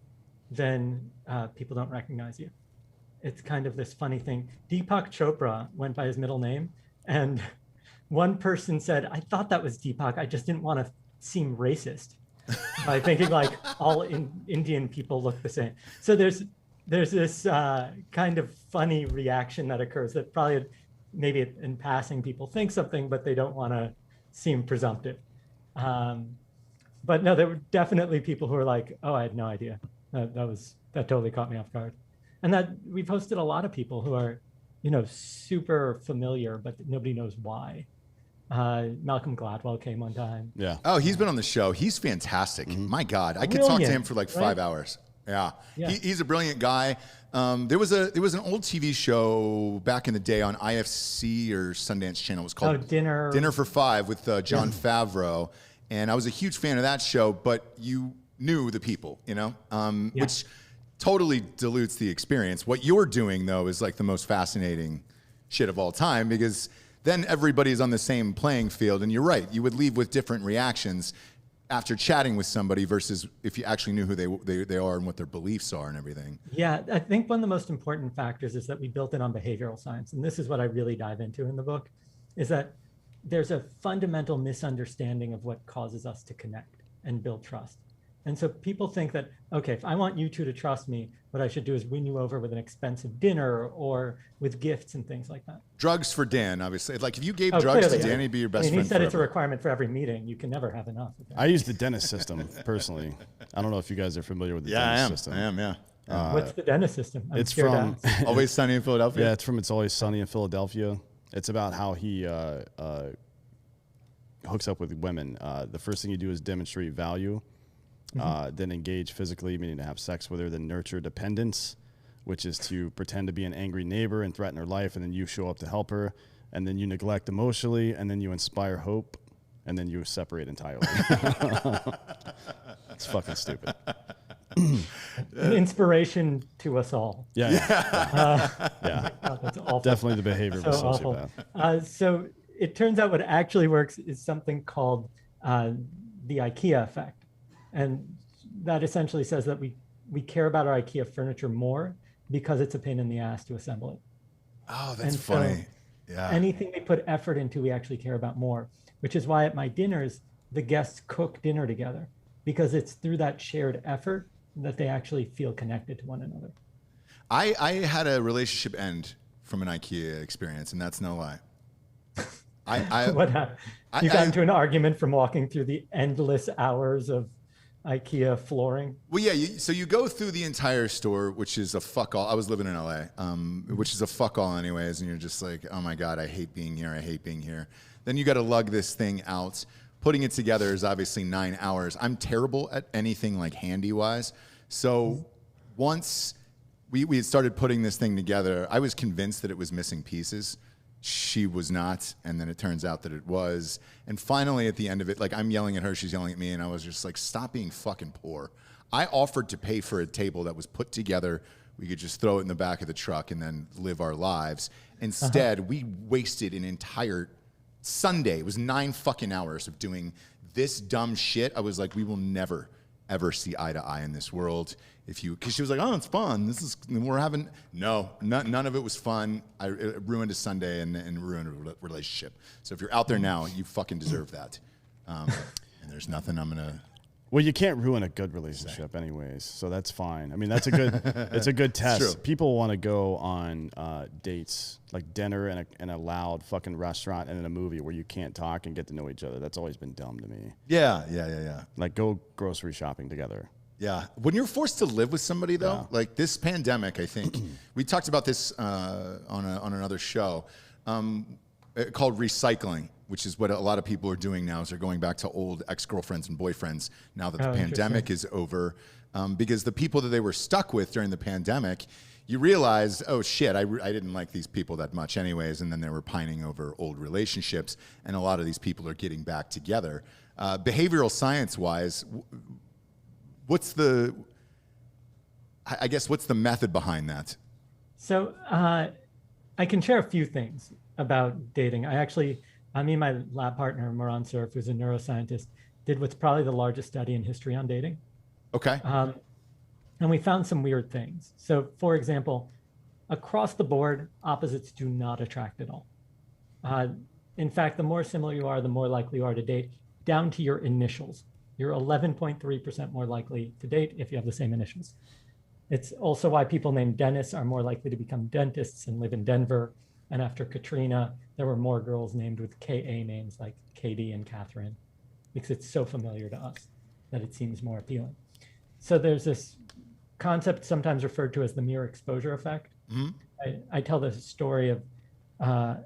then people don't recognize you. It's kind of this funny thing. Deepak Chopra went by his middle name, and one person said, I thought that was Deepak. I just didn't want to seem racist by thinking like all Indian people look the same. So there's this kind of funny reaction that occurs that probably maybe in passing people think something, but they don't want to seem presumptive. But no, there were definitely people who were like, oh, I had no idea. That totally caught me off guard. And that we've hosted a lot of people who are, super familiar, but nobody knows why. Malcolm Gladwell came one time. Yeah. Oh, he's been on the show. He's fantastic. Mm-hmm. My God, I could talk to him for like 5 hours. Yeah. He's a brilliant guy. There was an old TV show back in the day on IFC or Sundance Channel. It was called Dinner for Five with Jon Favreau. And I was a huge fan of that show, but you knew the people, which totally dilutes the experience. What you're doing, though, is like the most fascinating shit of all time because then everybody's on the same playing field. And you're right, you would leave with different reactions after chatting with somebody versus if you actually knew who they are and what their beliefs are and everything. Yeah, I think one of the most important factors is that we built it on behavioral science. And this is what I really dive into in the book, is that there's a fundamental misunderstanding of what causes us to connect and build trust. And so people think that, okay, if I want you 2 to trust me, what I should do is win you over with an expensive dinner or with gifts and things like that. Drugs for Dan, obviously. Like if you gave drugs to Dan, he'd be your best friend. He said forever. It's a requirement for every meeting. You can never have enough. I use the dentist system personally. I don't know if you guys are familiar with the dentist system. I am, yeah. What's the dentist system? It's from Always Sunny in Philadelphia. Yeah, it's from It's Always Sunny in Philadelphia. It's about how he hooks up with women. The first thing you do is demonstrate value. Then engage physically, meaning to have sex with her, then nurture dependence, which is to pretend to be an angry neighbor and threaten her life, and then you show up to help her, and then you neglect emotionally, and then you inspire hope, and then you separate entirely. It's fucking stupid. An inspiration to us all. Yeah. God, that's awful. Definitely the behavior of a sociopath. So it turns out what actually works is something called the Ikea Effect. And that essentially says that we care about our Ikea furniture more because it's a pain in the ass to assemble it. Oh, that's funny. So anything we put effort into, we actually care about more, which is why at my dinners, the guests cook dinner together, because it's through that shared effort that they actually feel connected to one another. I had a relationship end from an IKEA experience, and that's no lie. What happened? You got into an argument from walking through the endless hours of IKEA flooring? Well, yeah. So you go through the entire store, which is a fuck all. I was living in LA, which is a fuck all anyways, and you're just like, oh my God, I hate being here. I hate being here. Then you got to lug this thing out. Putting it together is obviously 9 hours. I'm terrible at anything like handy-wise. So once we had started putting this thing together, I was convinced that it was missing pieces. She was not, and then it turns out that it was. And finally, at the end of it, like, I'm yelling at her, she's yelling at me, and I was just like, stop being fucking poor. I offered to pay for a table that was put together. We could just throw it in the back of the truck and then live our lives. Instead, we wasted an entire Sunday. It was 9 fucking hours of doing this dumb shit. I was like, we will never, ever see eye to eye in this world. Because she was like, oh, it's fun. None of it was fun. It ruined a Sunday and ruined a relationship. So if you're out there now, you fucking deserve that. And there's nothing I'm going to. Well, you can't ruin a good relationship anyways, so that's fine. I mean, that's a good, it's a good test. People want to go on dates, like dinner in a loud fucking restaurant and in a movie where you can't talk and get to know each other. That's always been dumb to me. Yeah. Like, go grocery shopping together. Yeah. When you're forced to live with somebody, though, like this pandemic, I think, we talked about this on another show called recycling, which is what a lot of people are doing now, is they're going back to old ex-girlfriends and boyfriends now that the pandemic is over. Because the people that they were stuck with during the pandemic, you realize, oh shit, I didn't like these people that much anyways, and then they were pining over old relationships, and a lot of these people are getting back together. Behavioral science-wise, what's the method behind that? So I can share a few things about dating. Me and my lab partner, Moran Surf, who's a neuroscientist, did what's probably the largest study in history on dating. Okay. And we found some weird things. So, for example, across the board, opposites do not attract at all. In fact, the more similar you are, the more likely you are to date, down to your initials. You're 11.3% more likely to date if you have the same initials. It's also why people named Dennis are more likely to become dentists and live in Denver. And after Katrina, there were more girls named with KA names like Katie and Catherine, because it's so familiar to us that it seems more appealing. So there's this concept sometimes referred to as the mere exposure effect. Mm-hmm. I tell the story of how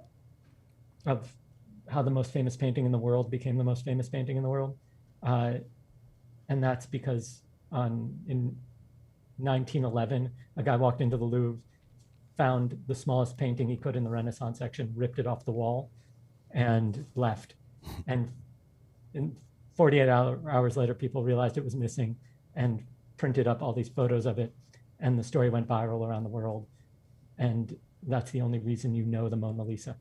the most famous painting in the world became the most famous painting in the world. And that's because in 1911, a guy walked into the Louvre, found the smallest painting he could in the Renaissance section, ripped it off the wall, and left. And 48 hours later, people realized it was missing and printed up all these photos of it. And the story went viral around the world. And that's the only reason you know the Mona Lisa.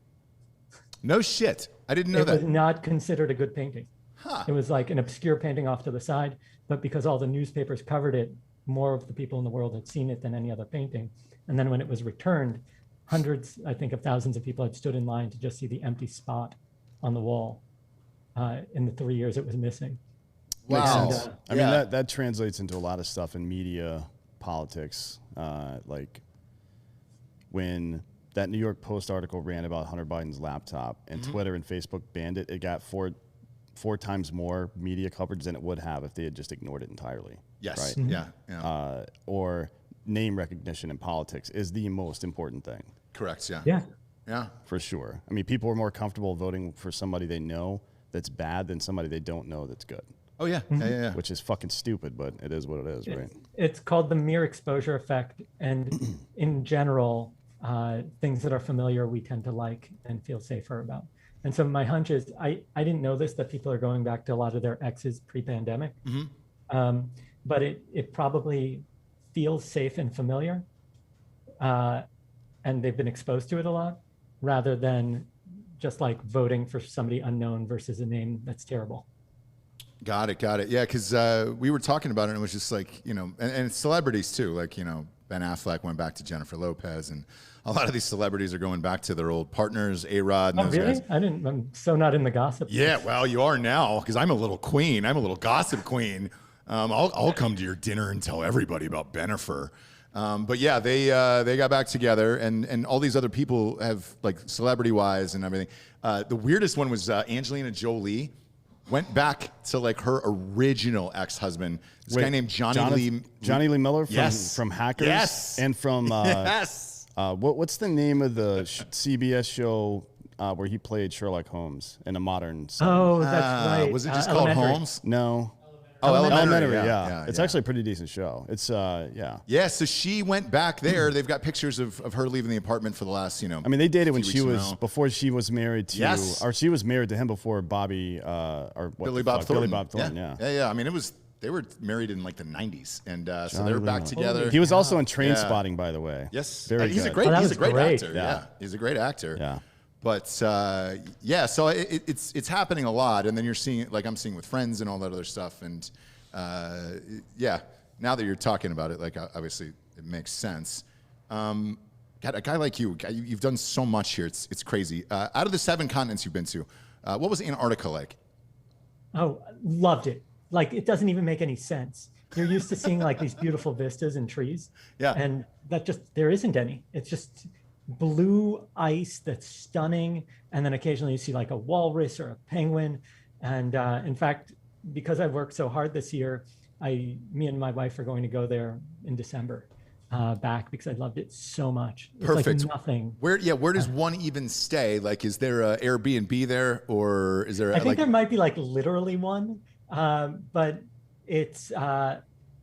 No shit. I didn't know that. It was not considered a good painting. Huh. It was like an obscure painting off to the side, but because all the newspapers covered it, more of the people in the world had seen it than any other painting. And then when it was returned, hundreds, I think, of thousands of people had stood in line to just see the empty spot on the wall in the 3 years it was missing. Wow. I mean, that translates into a lot of stuff in media, politics. Like when that New York Post article ran about Hunter Biden's laptop and Twitter and Facebook banned it, it got four times more media coverage than it would have if they had just ignored it entirely. Yes. Right? Yeah. Or name recognition in politics is the most important thing. Correct. Yeah. Yeah. Yeah. For sure. I mean, people are more comfortable voting for somebody they know that's bad than somebody they don't know that's good. Oh, yeah. Mm-hmm. Yeah. Which is fucking stupid, but it is what it is, right? It's called the mere exposure effect. And in general, things that are familiar, we tend to like and feel safer about. And so my hunch is, I didn't know this, that people are going back to a lot of their exes pre-pandemic. Mm-hmm. But it probably feels safe and familiar. And they've been exposed to it a lot, rather than just like voting for somebody unknown versus a name that's terrible. Got it. Yeah, because we were talking about it, and it was just like, and celebrities too. Like, Ben Affleck went back to Jennifer Lopez, and a lot of these celebrities are going back to their old partners, A-Rod and Oh, those really? guys. I'm so not in the gossip. Yeah, well, you are now, because I'm a little queen. I'm a little gossip queen. I'll come to your dinner and tell everybody about Bennifer. But yeah, they got back together, and all these other people have, like, celebrity-wise and everything. The weirdest one was Angelina Jolie went back to, like, her original ex-husband, this guy named Johnny Lee Miller from, Yes. from Hackers. Yes. And from Yes. what's the name of the CBS show where he played Sherlock Holmes in a modern setting? Oh, that's right. Was it just called Elementary. Holmes? No. Oh, Elementary, yeah. yeah. It's actually a pretty decent show. It's yeah. Yeah, so she went back there. They've got pictures of her leaving the apartment for the last, I mean, they dated when few she weeks in a was row. before she was married to, Yes. or she was married to him before Bobby or what Billy the Bob fuck? Thornton. Billy Bob Thornton, yeah. Yeah. I mean, they were married in like the 90s, and so they were back together. He was also in Train Yeah. Spotting, by the way. Yes, Very he's good. a great, Oh, that he's a was great great. actor. Yeah. Yeah, he's a great actor. Yeah. But yeah, so it's happening a lot, and then you're seeing it, like I'm seeing with Friends and all that other stuff, and yeah, now that you're talking about it, like obviously it makes sense. God, a guy like you've done so much here. It's crazy. Out of the 7 continents you've been to, what was Antarctica like? Oh, loved it. Like, it doesn't even make any sense. You're used to seeing like these beautiful vistas and trees. Yeah. And there isn't any. It's just blue ice that's stunning. And then occasionally you see like a walrus or a penguin. And in fact, because I've worked so hard this year, me and my wife are going to go there in December back because I loved it so much. It's Perfect. like nothing. Where does one even stay? Like, is there a Airbnb there, or is there? I think there might be like literally one, but it's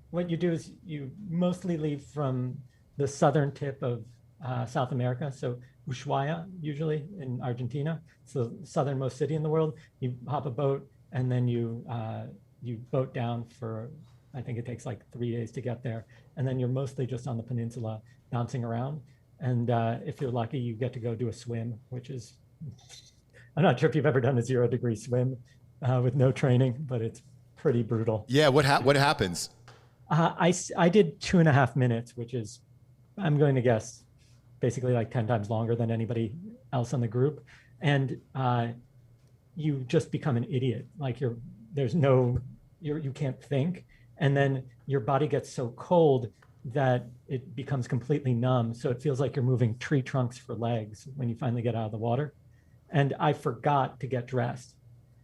what you do is you mostly leave from the southern tip of South America. So Ushuaia, usually in Argentina, it's the southernmost city in the world. You hop a boat and then you boat down for, I think it takes like 3 days to get there. And then you're mostly just on the peninsula bouncing around. And if you're lucky, you get to go do a swim, which is, I'm not sure if you've ever done a 0-degree swim with no training, but it's pretty brutal. Yeah, what happens? I did 2.5 minutes, which is, I'm going to guess, basically like 10 times longer than anybody else on the group. And you just become an idiot. Like you can't think. And then your body gets so cold that it becomes completely numb. So it feels like you're moving tree trunks for legs when you finally get out of the water. And I forgot to get dressed.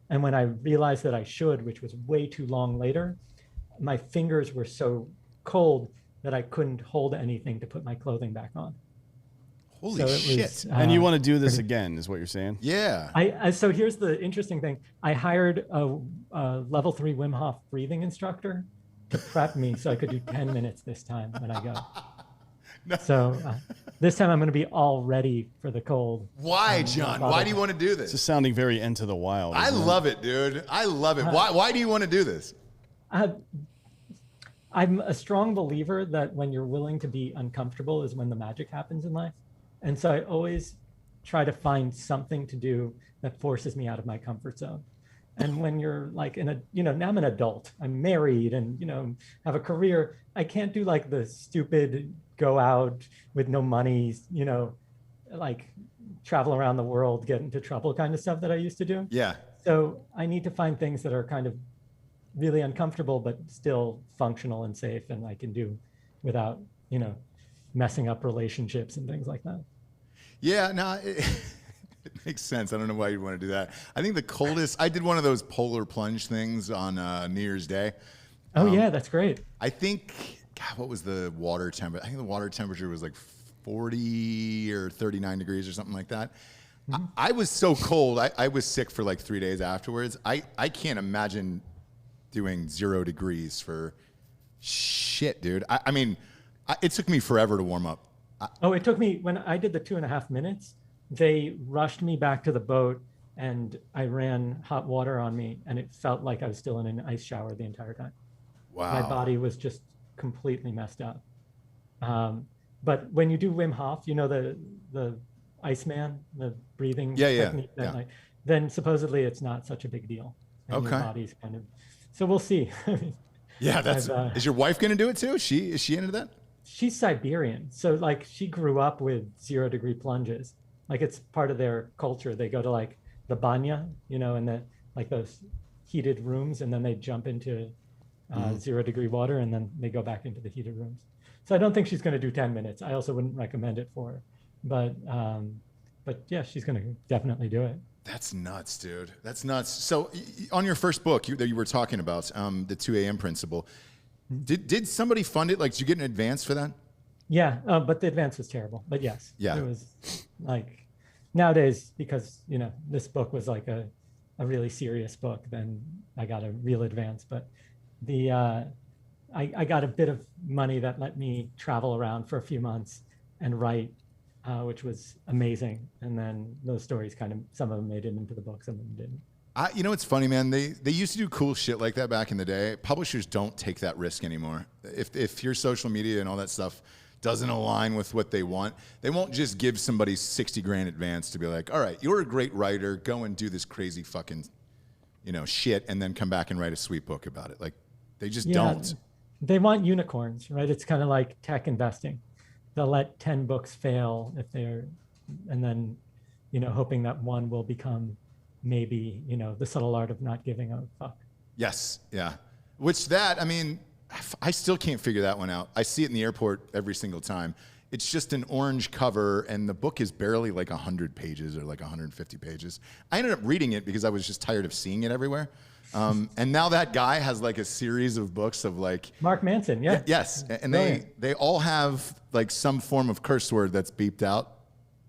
And when I realized that I should, which was way too long later, my fingers were so cold that I couldn't hold anything to put my clothing back on. Holy So it shit! was, And you want to do this again, is what you're saying? Yeah. So here's the interesting thing. I hired a level 3 Wim Hof breathing instructor to prep me so I could do 10 minutes this time when I go. No. So this time I'm going to be all ready for the cold. Why, John? Why do you want to do It's this? just sounding very Into the Wild. I love it, dude. I love it. Why do you want to do this? I'm a strong believer that when you're willing to be uncomfortable is when the magic happens in life. And so I always try to find something to do that forces me out of my comfort zone. And when you're like now I'm an adult, I'm married and, have a career, I can't do like the stupid go out with no money, like travel around the world, get into trouble kind of stuff that I used to do. Yeah. So I need to find things that are kind of really uncomfortable, but still functional and safe, and I can do without, messing up relationships and things like that. Yeah, no, it makes sense. I don't know why you'd want to do that. I think the coldest, I did one of those polar plunge things on New Year's Day. Oh, yeah, that's great. I think, God, what was the water temperature? I think the water temperature was like 40 or 39 degrees or something like that. Mm-hmm. I was so cold. I was sick for like 3 days afterwards. I can't imagine doing 0 degrees for shit, dude. I mean, it took me forever to warm up. It took me, when I did the 2.5 minutes, they rushed me back to the boat and I ran hot water on me and it felt like I was still in an ice shower the entire time. Wow. My body was just completely messed up. But when you do Wim Hof, the Iceman, the breathing Yeah. technique, then supposedly it's not such a big deal. And Okay. your body's kind of, so we'll see. Yeah, is your wife going to do it too? Is she into that? She's Siberian. So like she grew up with 0-degree plunges. Like it's part of their culture. They go to like the banya, and the like those heated rooms, and then they jump into 0-degree water, and then they go back into the heated rooms. So I don't think she's going to do 10 minutes. I also wouldn't recommend it for her. But yeah, she's going to definitely do it. That's nuts, dude. That's nuts. So on your first book that you were talking about, the 2 a.m. principle, did somebody fund it? Like, did you get an advance for that? Yeah, but the advance was terrible. But yes, yeah, it was like nowadays, because this book was like a really serious book, then I got a real advance. But I got a bit of money that let me travel around for a few months and write, which was amazing. And then those stories some of them made it into the book, some of them didn't. It's funny, man. They used to do cool shit like that back in the day. Publishers don't take that risk anymore. If your social media and all that stuff doesn't align with what they want, they won't just give somebody $60,000 advance to be like, all right, you're a great writer, go and do this crazy fucking, shit, and then come back and write a sweet book about it. Like, they just don't. They want unicorns, right? It's kind of like tech investing. They'll let 10 books fail and then, hoping that one will become maybe, the subtle art of not giving a fuck. Yes. Yeah. I still can't figure that one out. I see it in the airport every single time. It's just an orange cover, and the book is barely like 100 pages or like 150 pages. I ended up reading it because I was just tired of seeing it everywhere. And now that guy has like a series of books of like Mark Manson. Yeah. Yes. And they all have like some form of curse word that's beeped out.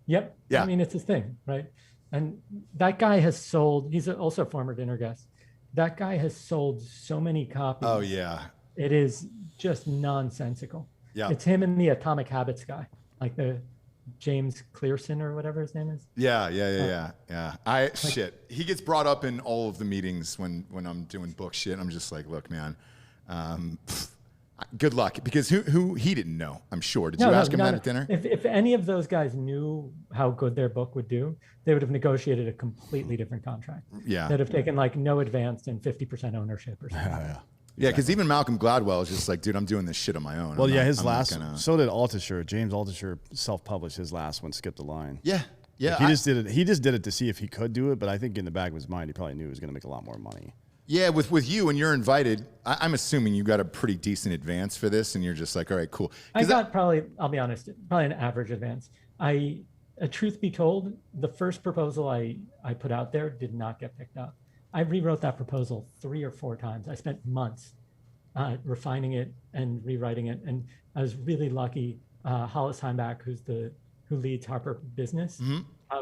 Yep. Yeah. I mean, it's his thing, right? And that guy has sold, he's also a former dinner guest. That guy has sold so many copies. Oh yeah. It is just nonsensical. Yeah. It's him and the Atomic Habits guy, like the James Clearson or whatever his name is. Yeah. He gets brought up in all of the meetings when I'm doing book shit. I'm just like, look, man, good luck, because who he didn't know, I'm sure. Did you ask him that at dinner? If any of those guys knew how good their book would do, they would have negotiated a completely different contract. Yeah. They'd have taken like no advance and 50% ownership or something. Yeah, because even Malcolm Gladwell is just like, dude, I'm doing this shit on my own. Well, his last, so did Altucher. James Altucher self-published his last one, skipped the line. Yeah. Like he just did it to see if he could do it, but I think in the back of his mind, he probably knew he was going to make a lot more money. Yeah, with you, when you're invited, I'm assuming you got a pretty decent advance for this, and you're just like, all right, cool. I got I'll be honest, probably an average advance. Truth be told, the first proposal I put out there did not get picked up. I rewrote that proposal 3 or 4 times. I spent months refining it and rewriting it, and I was really lucky. Hollis Heimbach, who leads Harper Business,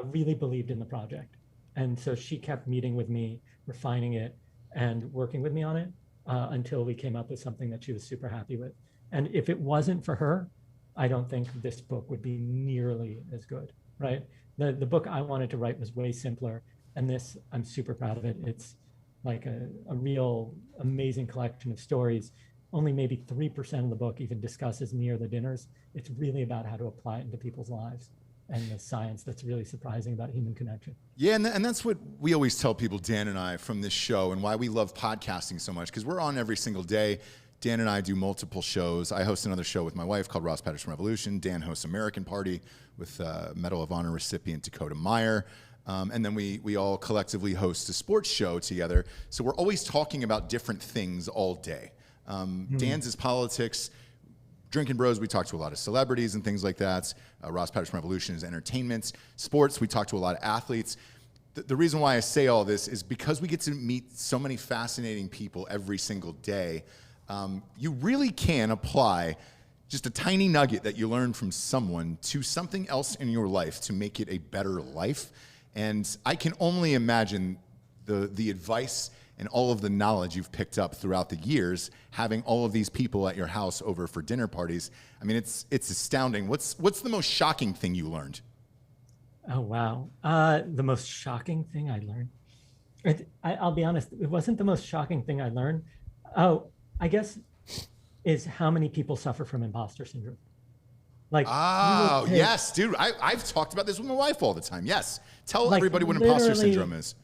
really believed in the project, and so she kept meeting with me, refining it, and working with me on it until we came up with something that she was super happy with. And if it wasn't for her, I don't think this book would be nearly as good, right? The book I wanted to write was way simpler, and this, I'm super proud of it. It's like a real amazing collection of stories. Only maybe 3% of the book even discusses me or the dinners. It's really about how to apply it into people's lives and the science that's really surprising about human connection. Yeah, and that's what we always tell people, Dan and I, from this show, and why we love podcasting so much, because we're on every single day. Dan and I do multiple shows. I host another show with my wife called Ross Patterson Revolution. Dan hosts American Party with Medal of Honor recipient Dakota Meyer. And then we all collectively host a sports show together. So we're always talking about different things all day. Dan's is politics. Drinkin Bros, we talk to a lot of celebrities and things like that. Ross Patterson Revolution is entertainment. Sports, we talk to a lot of athletes. The reason why I say all this is because we get to meet so many fascinating people every single day. You really can apply just a tiny nugget that you learn from someone to something else in your life to make it a better life. And I can only imagine the advice and all of the knowledge you've picked up throughout the years, having all of these people at your house over for dinner parties. I mean, it's astounding. What's the most shocking thing you learned? Oh, wow. The most shocking thing I learned? I'll be honest, it wasn't the most shocking thing I learned. Oh, I guess is how many people suffer from imposter syndrome. Like, oh, yes, dude. I've talked about this with my wife all the time. Yes. Tell everybody what imposter syndrome is.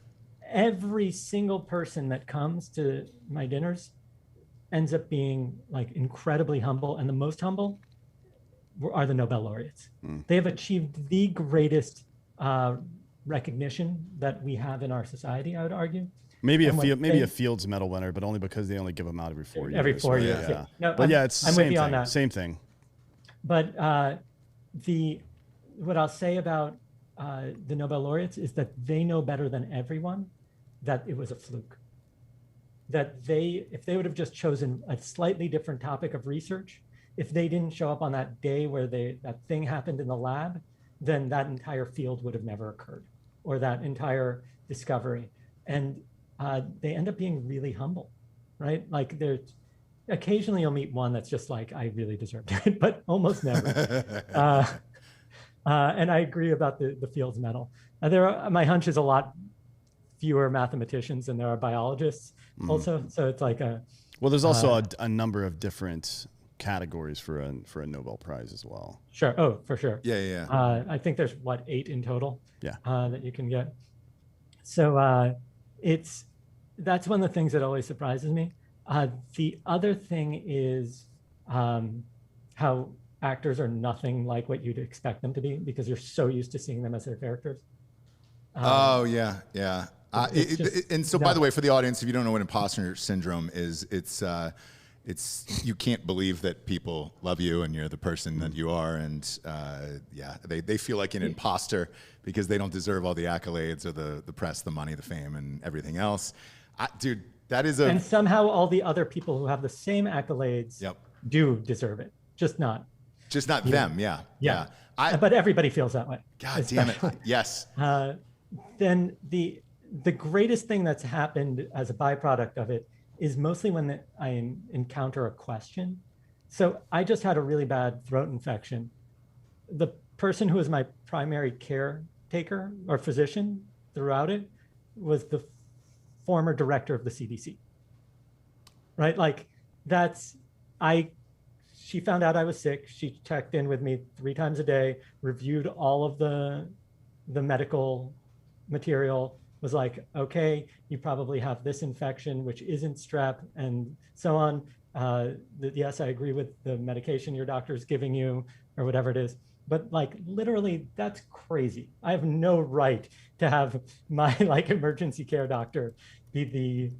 Every single person that comes to my dinners ends up being like incredibly humble, and the most humble are the Nobel laureates. They have achieved the greatest recognition that we have in our society, I would argue. Maybe a Fields Medal winner, but only because they only give them out every 4 years. Every 4 years, yeah. No, but it's the same thing. Same thing. But what I'll say about the Nobel laureates is that they know better than everyone that it was a fluke. That if they would have just chosen a slightly different topic of research, if they didn't show up on that day where that thing happened in the lab, then that entire field would have never occurred, or that entire discovery. And they end up being really humble, right? Like occasionally you'll meet one that's just like, I really deserved it, but almost never. And I agree about the Fields Medal. My hunch is a lot fewer mathematicians than there are biologists also. So it's like well, there's also a number of different categories for a Nobel Prize as well. Sure. Oh, for sure. Yeah. I think there's 8 in total. Yeah. That you can get. So that's one of the things that always surprises me. The other thing is how actors are nothing like what you'd expect them to be, because you're so used to seeing them as their characters. Oh yeah. And so, by the way, for the audience, if you don't know what imposter syndrome is, it's you can't believe that people love you and you're the person that you are, and they feel like an imposter because they don't deserve all the accolades or the press, the money, the fame, and everything else. Dude, that is and somehow all the other people who have the same accolades do deserve it, just not them. Yeah. But everybody feels that way. God damn it. Yes. Then the greatest thing that's happened as a byproduct of it is mostly when I encounter a question. So I just had a really bad throat infection. The person who was my primary caretaker or physician throughout it was the former director of the CDC. Right? Like she found out I was sick. She checked in with me 3 times a day, reviewed all of the medical material, was like, okay, you probably have this infection, which isn't strep, and so on. Yes, I agree with the medication your doctor's giving you, or whatever it is. But like, literally, that's crazy. I have no right to have my emergency care doctor be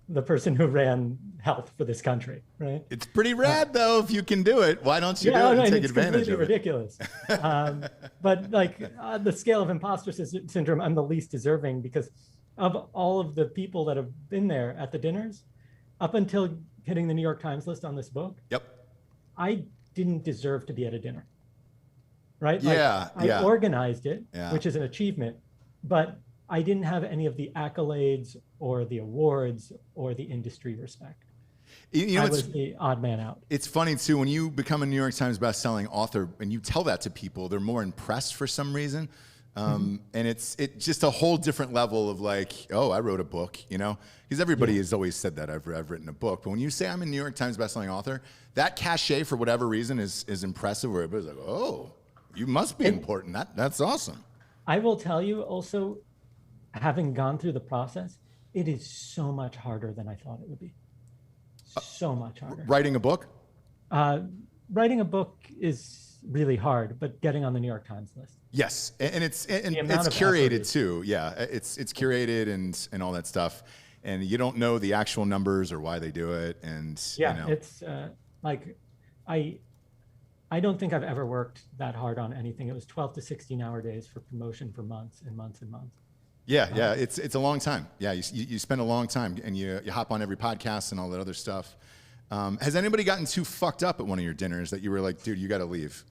the person who ran health for this country, right? It's pretty rad, though, if you can do it. Why don't you do it and take advantage of it? It's ridiculous. But the scale of imposter syndrome, I'm the least deserving, because of all of the people that have been there at the dinners, up until hitting the New York Times list on this book, I didn't deserve to be at a dinner, right? I organized it, which is an achievement, but I didn't have any of the accolades or the awards or the industry respect. I was the odd man out. It's funny too, when you become a New York Times bestselling author and you tell that to people, they're more impressed for some reason. And it's just a whole different level of like, oh, I wrote a book, because everybody has always said that I've written a book. But when you say I'm a New York Times bestselling author, that cachet for whatever reason is impressive, where everybody's like, oh, you must be important. That's awesome. I will tell you also, having gone through the process, it is so much harder than I thought it would be. So much harder. Writing a book? Writing a book is really hard, but getting on the New York Times list. Yes, and it's curated too. Yeah, it's curated and all that stuff, and you don't know the actual numbers or why they do it. And it's I don't think I've ever worked that hard on anything. It was 12 to 16-hour days for promotion for months and months and months. Yeah, it's a long time. Yeah, you spend a long time, and you hop on every podcast and all that other stuff. Has anybody gotten too fucked up at one of your dinners that you were like, dude, you got to leave?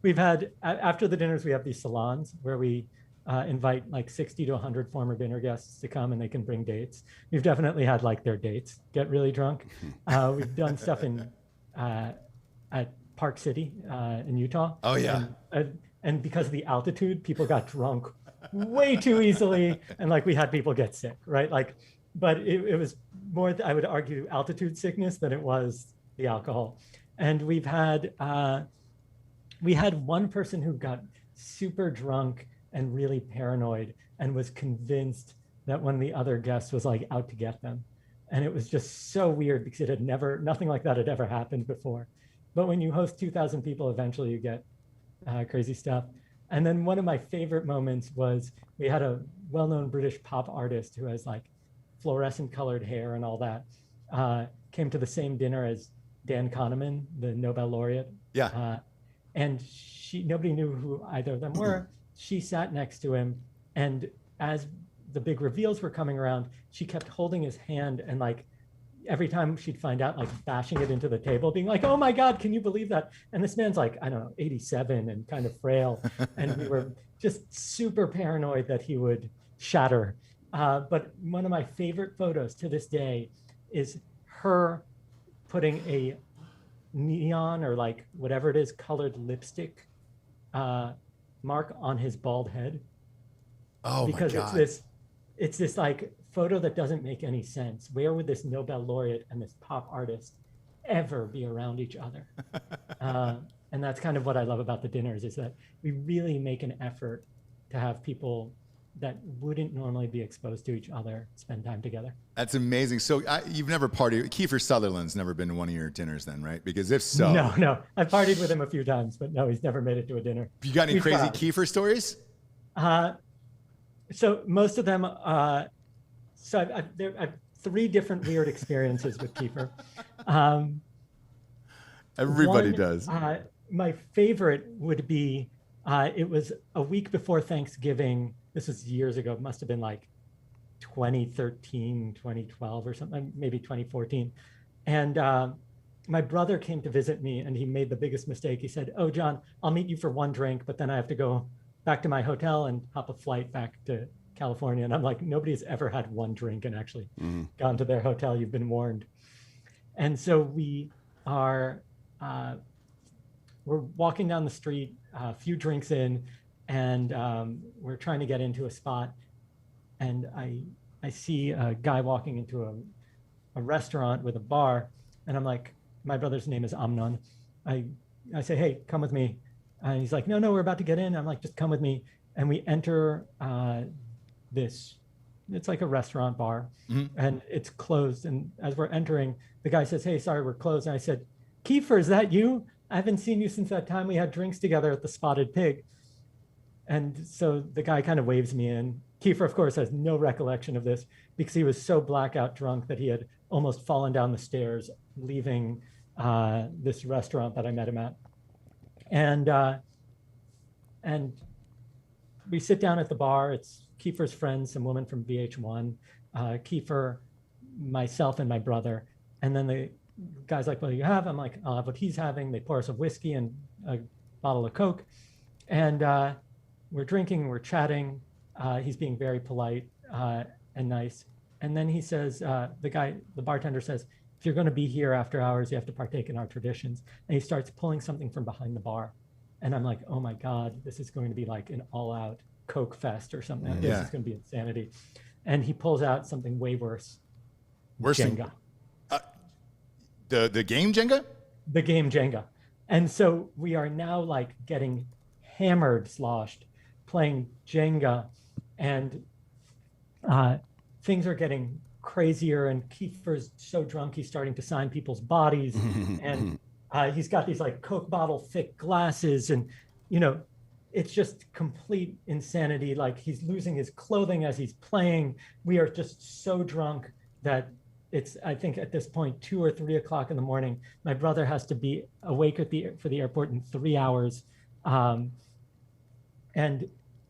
We've had, after the dinners, we have these salons where we invite 60 to 100 former dinner guests to come, and they can bring dates. We've definitely had their dates get really drunk. We've done stuff at Park City in Utah. Oh yeah. And because of the altitude, people got drunk way too easily, and we had people get sick, right? But it was more, I would argue, altitude sickness than it was the alcohol. And we've had we had one person who got super drunk and really paranoid and was convinced that one of the other guests was like out to get them. And it was just so weird because it had nothing like that had ever happened before. But when you host 2,000 people, eventually you get crazy stuff. And then one of my favorite moments was we had a well-known British pop artist who has like fluorescent colored hair and all that, came to the same dinner as Dan Kahneman, the Nobel laureate. Yeah. And nobody knew who either of them were. She sat next to him. And as the big reveals were coming around, she kept holding his hand and like every time she'd find out, like bashing it into the table, being like, oh my God, can you believe that? And this man's like, I don't know, 87 and kind of frail. And we were just super paranoid that he would shatter. But one of my favorite photos to this day is her putting a neon or like whatever it is, colored lipstick mark on his bald head. Oh because my God. It's this like photo that doesn't make any sense. Where would this Nobel laureate and this pop artist ever be around each other? And that's kind of what I love about the dinners, is that we really make an effort to have people that wouldn't normally be exposed to each other spend time together. That's amazing. So you've never partied. Kiefer Sutherland's never been to one of your dinners then, right? Because if so. No. I've partied with him a few times, but no, he's never made it to a dinner. You got any crazy Kiefer stories? So most of them, so I've 3 different weird experiences with Kiefer. Everybody does. My favorite would be, it was a week before Thanksgiving. This was years ago. It must have been like 2013, 2012 or something, maybe 2014. And my brother came to visit me and he made the biggest mistake. He said, oh, John, I'll meet you for one drink, but then I have to go back to my hotel and hop a flight back to California. And I'm like, nobody's ever had one drink and actually gone to their hotel. You've been warned. And so we are, we're walking down the street, a few drinks in, and we're trying to get into a spot. And I see a guy walking into a restaurant with a bar. And I'm like, my brother's name is Amnon. I say, hey, come with me. And he's like, no, we're about to get in. I'm like, just come with me. And we enter it's like a restaurant bar, and it's closed. And as we're entering, the guy says, hey, sorry, we're closed. And I said, Kiefer, is that you? I haven't seen you since that time we had drinks together at the Spotted Pig. And so the guy kind of waves me in. Kiefer, of course, has no recollection of this because he was so blackout drunk that he had almost fallen down the stairs leaving this restaurant that I met him at. And we sit down at the bar. It's Kiefer's friend, some woman from VH1, Kiefer, myself, and my brother. And then the guy's like, what do you have? I'm like, I'll have what he's having. They pour us a whiskey and a bottle of Coke. And we're drinking, we're chatting. He's being very polite and nice. And then he says, the bartender says, if you're going to be here after hours, you have to partake in our traditions. And he starts pulling something from behind the bar. And I'm like, oh my God, this is going to be like an all-out Coke fest or something. Yeah. This is going to be insanity. And he pulls out something way worse. Jenga. The game Jenga? The game Jenga. And so we are now like getting hammered, sloshed, playing Jenga. And things are getting crazier. And Kiefer's so drunk, he's starting to sign people's bodies. And he's got these like Coke bottle thick glasses, and it's just complete insanity. Like he's losing his clothing as he's playing. We are just so drunk that it's, I think at this point, 2 or 3 o'clock in the morning. My brother has to be awake for the airport in 3 hours. And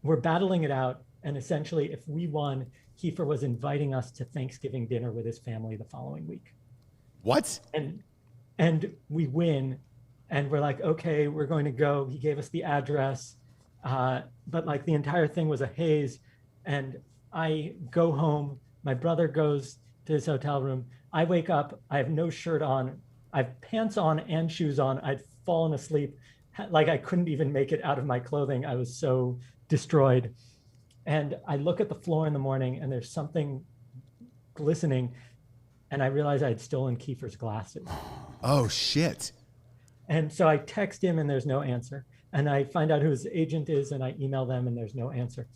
we're battling it out. And essentially, if we won, Kiefer was inviting us to Thanksgiving dinner with his family the following week. What? And we win, and we're like, okay, we're going to go. He gave us the address, but like the entire thing was a haze. And I go home. My brother goes to his hotel room. I wake up. I have no shirt on. I have pants on and shoes on. I'd fallen asleep. Like I couldn't even make it out of my clothing. I was so destroyed. And I look at the floor in the morning, and there's something glistening. And I realized I had stolen Kiefer's glasses. Oh, shit. And so I text him, and there's no answer. And I find out who his agent is, and I email them, and there's no answer.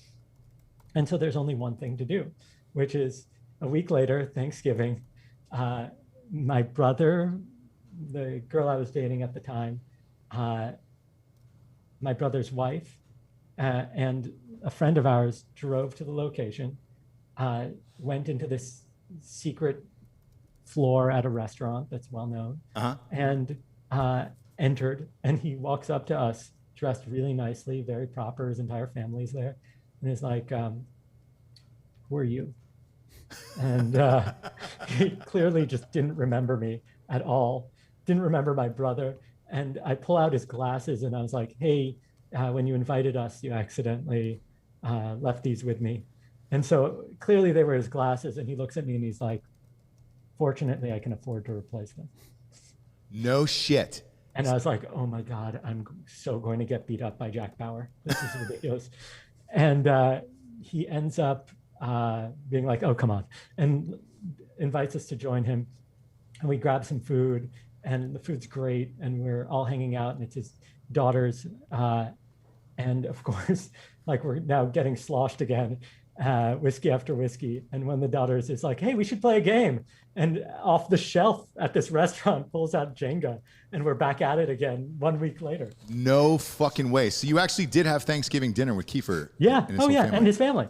And so there's only one thing to do, which is a week later, Thanksgiving, my brother, the girl I was dating at the time, my brother's wife, and a friend of ours drove to the location, went into this secret floor at a restaurant that's well known, and entered. And he walks up to us dressed really nicely, very proper. His entire family's there. And he's like, who are you? And he clearly just didn't remember me at all, didn't remember my brother. And I pull out his glasses and I was like, hey, when you invited us, you accidentally left these with me. And so clearly they were his glasses, and he looks at me and he's like, fortunately, I can afford to replace them. No shit. And I was like, oh my God, I'm so going to get beat up by Jack Bauer. This is ridiculous. And he ends up being like, oh, come on, and invites us to join him. And we grab some food, and the food's great. And we're all hanging out, and it's his daughters. And of course, like, we're now getting sloshed again, whiskey after whiskey. And one of the daughters is like, hey, we should play a game. And off the shelf at this restaurant pulls out Jenga, and we're back at it again 1 week later. No fucking way. So you actually did have Thanksgiving dinner with Kiefer. Yeah. And and his family.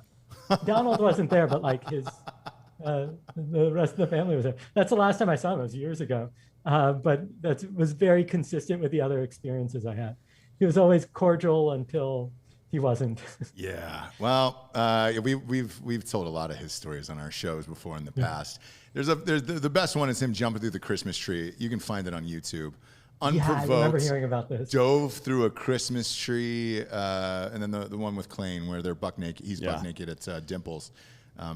Donald wasn't there, but like his, the rest of the family was there. That's the last time I saw him. It was years ago. But that was very consistent with the other experiences I had. He was always cordial until he wasn't. Yeah. Well, we've told a lot of his stories on our shows before in the past. There's the best one is him jumping through the Christmas tree. You can find it on YouTube. Unprovoked. Yeah, I remember hearing about this. Dove through a Christmas tree, and then the one with Klain where they're buck naked. He's buck naked at Dimples.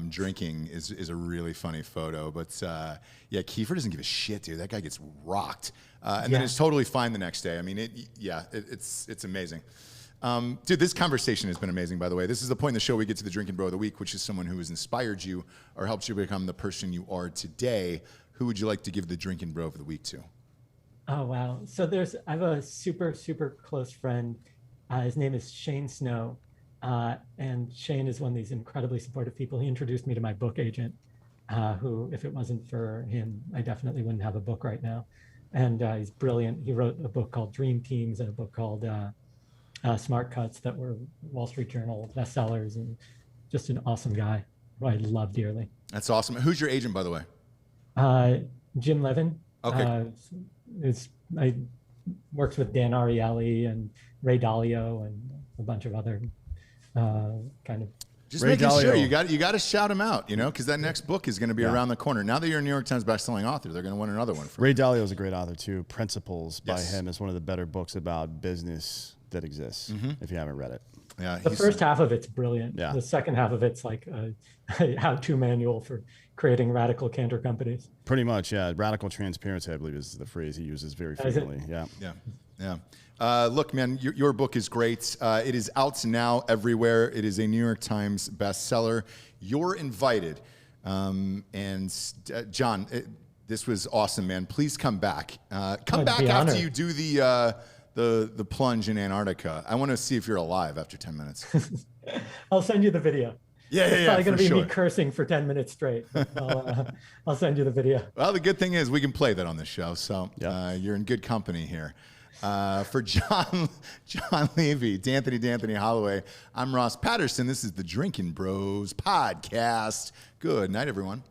Drinking is a really funny photo. But yeah, Kiefer doesn't give a shit, dude. That guy gets rocked, and then it's totally fine the next day. I mean, it's amazing. Dude, this conversation has been amazing, by the way. This is the point in the show we get to the Drinkin' Bro of the Week, which is someone who has inspired you or helped you become the person you are today. Who would you like to give the Drinkin' Bro of the Week to? Oh, wow. So I have a super, super close friend. His name is Shane Snow. And Shane is one of these incredibly supportive people. He introduced me to my book agent, who, if it wasn't for him, I definitely wouldn't have a book right now. And he's brilliant. He wrote a book called Dream Teams and a book called Smart Cuts that were Wall Street Journal bestsellers, and just an awesome guy who I love dearly. That's awesome. Who's your agent, by the way? Jim Levin. Okay. I works with Dan Ariely and Ray Dalio and a bunch of other kind of. Just Ray making Dalio. Sure you got to shout him out, because that next book is going to be around the corner. Now that you're a New York Times bestselling author, they're going to want another one. Ray Dalio is a great author too. Principles by him is one of the better books about business that exists. If you haven't read it. Yeah. The first half of it's brilliant. Yeah. The second half of it's like a how-to manual for creating radical canter companies. Pretty much, yeah. Radical transparency, I believe, is the phrase he uses very frequently. Yeah. Look, man, your book is great. It is out now everywhere. It is a New York Times bestseller. You're invited. And Jon, this was awesome, man. Please come back. Come back after you do the plunge in Antarctica. I want to see if you're alive after 10 minutes. I'll send you the video. It's probably going to be me cursing for 10 minutes straight. I'll send you the video. Well, the good thing is we can play that on the show. So you're in good company here. For Jon Levy, D'Anthony Hollaway, I'm Ross Patterson. This is the Drinkin' Bros podcast. Good night, everyone.